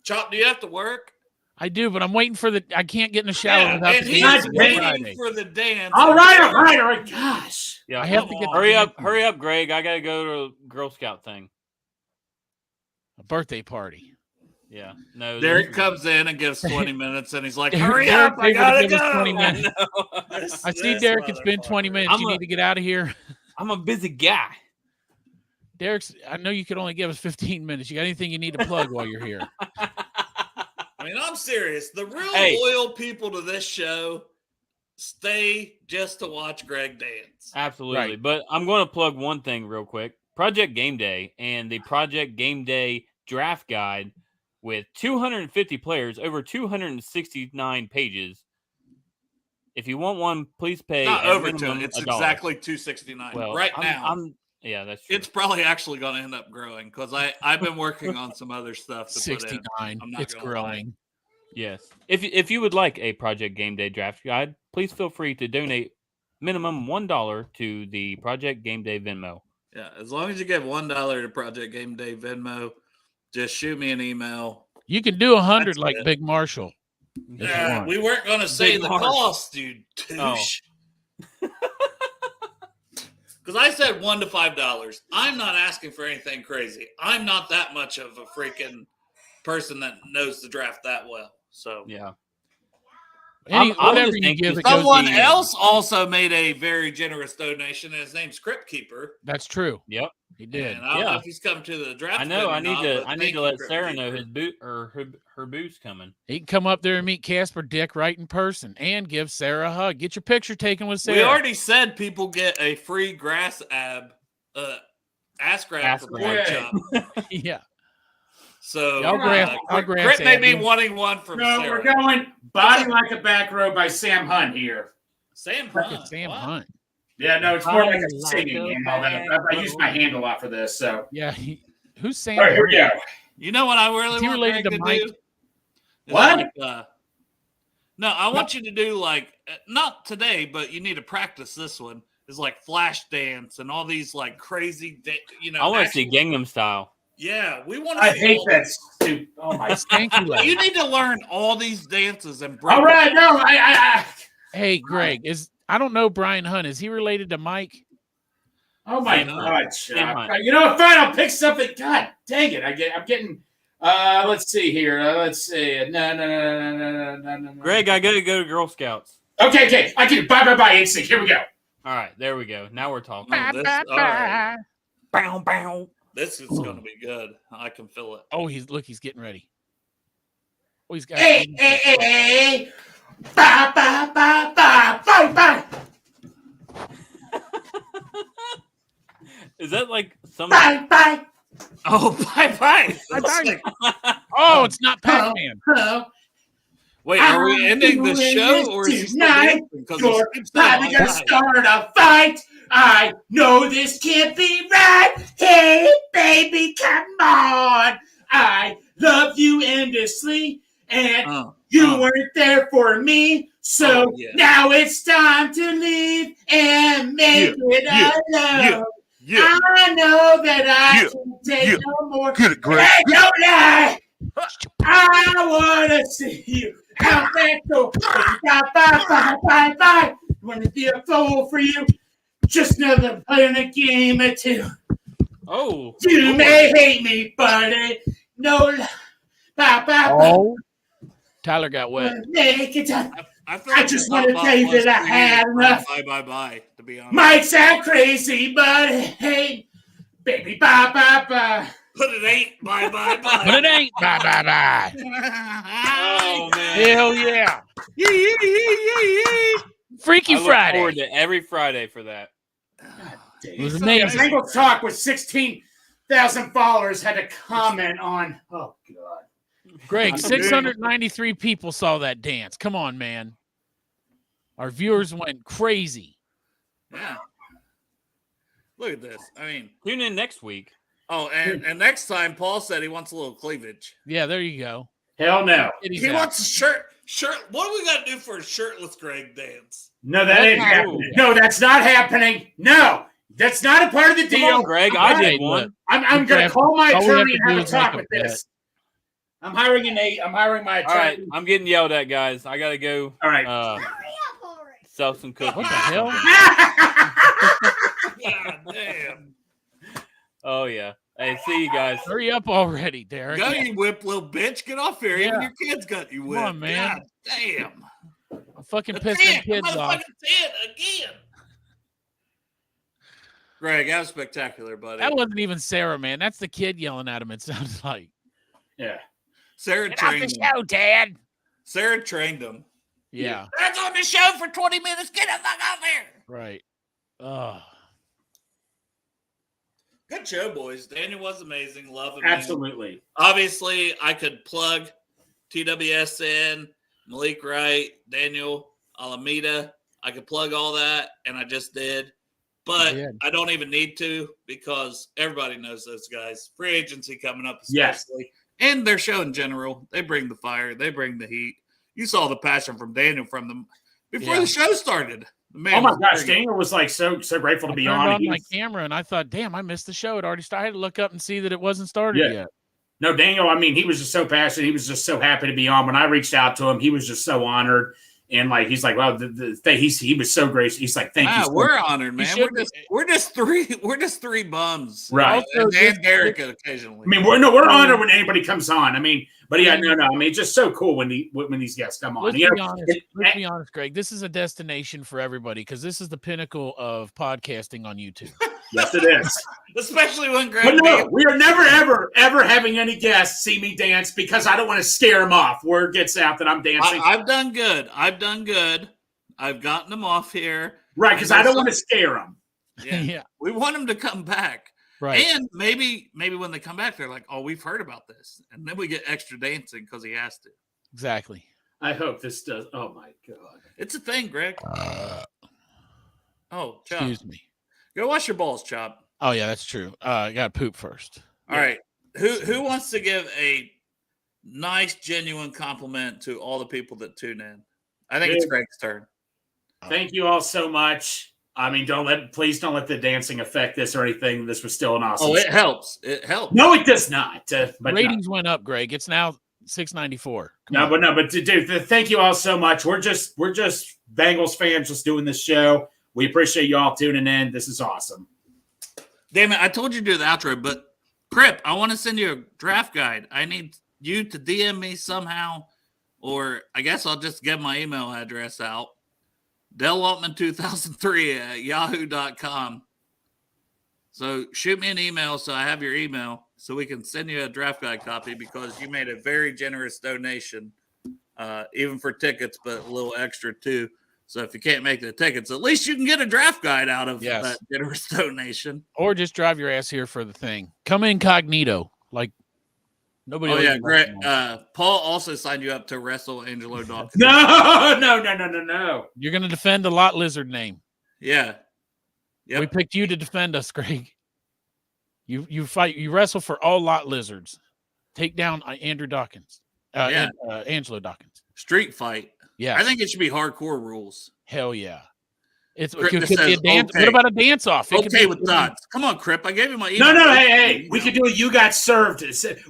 Speaker 2: Chop, do you have to work?
Speaker 5: I do, but I'm waiting for I can't get in the shower without
Speaker 2: and
Speaker 5: the
Speaker 2: he's
Speaker 5: dance.
Speaker 2: waiting for the dance.
Speaker 4: All right. Gosh.
Speaker 6: Yeah,
Speaker 5: I have to get
Speaker 6: hurry up, Greg. I got to go to a Girl Scout thing.
Speaker 5: A birthday party.
Speaker 6: Yeah. No.
Speaker 2: Derek comes in and gives 20 minutes, and he's like, hurry up, I gotta go.
Speaker 5: 20 minutes. I see Derek can spend 20 minutes. You need to get out of here.
Speaker 6: I'm a busy guy.
Speaker 5: I know you could only give us 15 minutes. You got anything you need to plug while you're here?
Speaker 2: I mean, I'm serious. The real loyal people to this show stay just to watch Greg dance.
Speaker 6: Absolutely.
Speaker 5: Right.
Speaker 6: But I'm going to plug one thing real quick. Project Game Day and the Project Game Day draft guide with 250 players, over 269 pages. If you want one, please pay
Speaker 2: Not
Speaker 6: at
Speaker 2: over
Speaker 6: minimum
Speaker 2: to it. It's
Speaker 6: $1.
Speaker 2: exactly 269 right now.
Speaker 6: Yeah, that's true.
Speaker 2: It's probably actually going to end up growing because I've been working on some other stuff to
Speaker 5: 69.
Speaker 2: put in. I'm not
Speaker 5: It's growing.
Speaker 2: Lie.
Speaker 6: Yes. If you would like a Project Game Day draft guide, please feel free to donate minimum $1 to the Project Game Day Venmo.
Speaker 2: Yeah, as long as you give $1 to Project Game Day Venmo, just shoot me an email.
Speaker 5: You can do 100 like Big Marshall.
Speaker 2: Yeah, we weren't going to say the cost, dude. Douche. Because I said $1 to $5. I'm not asking for anything crazy. I'm not that much of a freaking person that knows the draft that well. So
Speaker 6: yeah.
Speaker 5: Whatever you give,
Speaker 2: someone else also made a very generous donation, and his name's Crypt Keeper.
Speaker 5: That's true.
Speaker 6: Yep,
Speaker 5: he did.
Speaker 2: And I don't know if he's coming to the draft.
Speaker 6: I know. I need to let Sarah know his boot or her boot's coming.
Speaker 5: He can come up there and meet Casper Dick right in person, and give Sarah a hug. Get your picture taken with Sarah.
Speaker 2: We already said people get a free ass grab for pork chop.
Speaker 5: Yeah.
Speaker 2: So
Speaker 5: I'll
Speaker 2: Crit may be wanting one from Sarah.
Speaker 4: We're going Body Like a Back Row by Sam Hunt here.
Speaker 2: Sam Hunt.
Speaker 5: Sam Hunt.
Speaker 4: Yeah, no, it's more like a singing and all that. I use my hand a lot for this. So
Speaker 5: yeah, who's Sam?
Speaker 4: All right, here we go.
Speaker 2: You know what I really want
Speaker 5: related
Speaker 2: Greg
Speaker 5: to Mike?
Speaker 2: do?
Speaker 4: What?
Speaker 2: No, I want you to do like not today, but you need to practice this one. Is like flash dance and all these like crazy,
Speaker 6: I want to see Gangnam Style.
Speaker 2: Yeah, we want to.
Speaker 4: I hate that stupid. Oh my!
Speaker 5: Thank you.
Speaker 2: You need to learn all these dances and.
Speaker 4: All right, no, I.
Speaker 5: Hey, Greg, I don't know Brian Hunt. Is he related to Mike?
Speaker 4: Oh my God, Chuck. You know what? Fine, I'll pick something. God dang it! I'm getting. Let's see here. Let's see. No.
Speaker 6: Greg, I gotta go to Girl Scouts.
Speaker 4: Okay. I can bye instinct. Here we go.
Speaker 6: All right, there we go. Now we're talking.
Speaker 2: All right.
Speaker 6: Bow.
Speaker 2: This is going to be good. I can feel it.
Speaker 5: Oh, he's getting ready. Oh, he's got.
Speaker 4: Hey. Bye.
Speaker 6: Is that like some?
Speaker 4: Bye.
Speaker 2: Oh, bye.
Speaker 5: Oh, it's not Pac-Man.
Speaker 4: Hello.
Speaker 2: Wait, are we ending the show or is he still dancing?
Speaker 4: You're probably gonna start a fight. I know this can't be right. Hey, baby, come on. I love you endlessly, and you weren't there for me. So now it's time to leave and make it alone. I know that I can take no more.
Speaker 1: Get it, Greg.
Speaker 4: Hey, don't lie. I wanna see you out that door. Bye. Wanna be a fool for you? Just another playing a game or two.
Speaker 6: Oh,
Speaker 4: you may hate me, buddy. No, bye.
Speaker 5: Oh, Tyler got wet.
Speaker 4: Make it up.
Speaker 2: I
Speaker 4: just want to tell you that I had enough.
Speaker 2: Bye. To be honest,
Speaker 4: might sound crazy, but hey, baby, bye.
Speaker 2: But it ain't bye.
Speaker 5: But it ain't bye.
Speaker 6: Oh man!
Speaker 5: Hell yeah! Freaky Friday.
Speaker 6: I look forward to every Friday for that.
Speaker 5: It was amazing.
Speaker 4: Bengals Talk with 16,000 followers had to comment on. Oh God,
Speaker 5: Greg, 693 people saw that dance. Come on, man. Our viewers went crazy.
Speaker 2: Yeah. Look at this. I mean,
Speaker 6: tune in next week.
Speaker 2: Oh, and next time, Paul said he wants a little cleavage.
Speaker 5: Yeah, there you go.
Speaker 4: Hell no.
Speaker 2: He wants a shirt. What do we got to do for a shirtless Greg dance?
Speaker 4: No, that ain't happening. No, that's not happening. No, that's not a part of the deal.
Speaker 6: Come on, Greg, I did one.
Speaker 4: I'm going to call my attorney and have a talk with this. I'm hiring an eight. I'm hiring my attorney.
Speaker 6: All right, I'm getting yelled at, guys. I got to go.
Speaker 4: All right.
Speaker 6: Sell some cookies.
Speaker 5: What the hell?
Speaker 2: God damn.
Speaker 6: Oh, yeah. Hey, see you guys.
Speaker 5: Hurry up already, Derek.
Speaker 2: Go, you whip little bitch. Get off here. Even your kids got you whipped.
Speaker 5: Come on, man.
Speaker 2: God damn.
Speaker 5: I'm fucking pissing kids off.
Speaker 2: Again. Greg, that was spectacular, buddy.
Speaker 5: That wasn't even Sarah, man. That's the kid yelling at him, it sounds like.
Speaker 4: Yeah.
Speaker 2: Sarah
Speaker 5: Get off
Speaker 2: trained
Speaker 5: the
Speaker 2: him.
Speaker 5: show, Dad.
Speaker 2: Sarah trained him.
Speaker 5: Yeah.
Speaker 2: That's on the show for 20 minutes. Get the fuck out there.
Speaker 5: Right. Oh.
Speaker 2: Good show, boys. Daniel was amazing. Love him.
Speaker 4: Absolutely.
Speaker 2: Obviously, I could plug TWSN, Malik Wright, Daniel Alameda. I could plug all that, and I just did. But I don't even need to because everybody knows those guys. Free agency coming up, especially. Yes. And their show in general. They bring the fire. They bring the heat. You saw the passion from Daniel from them before the show started. Man,
Speaker 4: oh my gosh, Daniel was like so grateful to be on.
Speaker 5: I turned on my camera and I thought, damn, I missed the show. It already started. I had to look up and see that it wasn't started yet.
Speaker 4: No, Daniel, I mean, he was just so passionate. He was just so happy to be on. When I reached out to him, he was just so honored. And like he's like, well, he was so gracious. He's like, thank you.
Speaker 2: We're honored, man. We're just three bums,
Speaker 4: right?
Speaker 2: And Derek occasionally.
Speaker 4: I mean, we're honored when anybody comes on. I mean, but yeah, no. I mean, it's just so cool when these guests come on.
Speaker 5: Let's be honest, Greg. This is a destination for everybody because this is the pinnacle of podcasting on YouTube.
Speaker 4: Yes, it is.
Speaker 2: Especially when Greg.
Speaker 4: But no, we are never, ever having any guests see me dance because I don't want to scare them off. Word gets out that I'm dancing.
Speaker 2: I've done good. I've gotten them off here.
Speaker 4: Right, because I don't want to scare them.
Speaker 2: Yeah. We want them to come back.
Speaker 5: Right.
Speaker 2: And maybe when they come back, they're like, oh, we've heard about this. And then we get extra dancing because he has to.
Speaker 5: Exactly.
Speaker 4: I hope this does. Oh, my God.
Speaker 2: It's a thing, Greg. Chop.
Speaker 5: Excuse me.
Speaker 2: Go wash your balls, Chop.
Speaker 5: Oh, yeah, that's true. I got to poop first.
Speaker 2: All right. Who wants to give a nice, genuine compliment to all the people that tune in? I think it's Greg's turn.
Speaker 4: Thank you all so much. I mean, please don't let the dancing affect this or anything. This was still an awesome.
Speaker 2: Oh, it helps. It helps.
Speaker 4: No, it does not. But
Speaker 5: ratings went up, Greg. It's now 694.
Speaker 4: But dude, thank you all so much. We're just Bengals fans just doing this show. We appreciate you all tuning in. This is awesome.
Speaker 2: Damn it. I told you to do the outro, but Crip, I want to send you a draft guide. I need you to DM me somehow, or I guess I'll just get my email address out. DellWaltman2003@yahoo.com. So shoot me an email so I have your email so we can send you a draft guide copy because you made a very generous donation, even for tickets, but a little extra too. So if you can't make the tickets, at least you can get a draft guide out of that generous donation.
Speaker 5: Or just drive your ass here for the thing. Come incognito. Like nobody.
Speaker 2: Oh, yeah, great. Paul also signed you up to wrestle Angelo Dawkins.
Speaker 4: No.
Speaker 5: You're going to defend a lot lizard name.
Speaker 2: Yeah. Yep.
Speaker 5: We picked you to defend us, Greg. You wrestle for all lot lizards. Take down Andrew Dawkins. Angelo Dawkins.
Speaker 2: Street fight.
Speaker 5: Yeah.
Speaker 2: I think it should be hardcore rules.
Speaker 5: Hell yeah. It
Speaker 2: could
Speaker 5: be a dance. Okay. What about a dance off?
Speaker 2: Okay with dots. Come on, Crip. I gave you my email.
Speaker 4: No. Hey. We could do a You Got Served.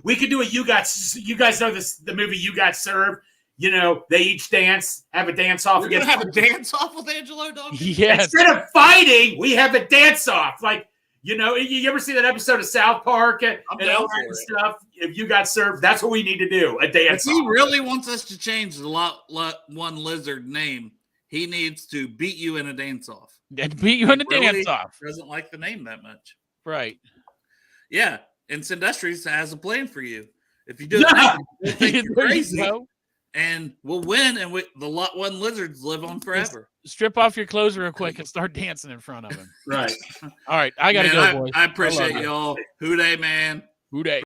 Speaker 4: We could do a You guys know the movie You Got Served. You know, they each dance, have a dance off.
Speaker 2: We're going to have a dance off with Angelo Dawkins?
Speaker 5: Yes.
Speaker 4: Instead of fighting, we have a dance off. Like, you know, you ever see that episode of South Park and all that stuff? If You Got Served, that's what we need to do, a dance off.
Speaker 2: If he really wants us to change the lot one lizard name, he needs to beat you in a dance off.
Speaker 5: And beat you in a dance off.
Speaker 2: Doesn't like the name that much.
Speaker 5: Right.
Speaker 2: Yeah. And Sindustries has a plan for you. If you do it, we'll think you're crazy. And we'll win, and the lot one lizards live on forever.
Speaker 5: Strip off your clothes real quick and start dancing in front of him.
Speaker 4: Right.
Speaker 5: All right. I got to go, boys.
Speaker 2: I appreciate y'all. Hoo-day, man.
Speaker 5: Hoo-day.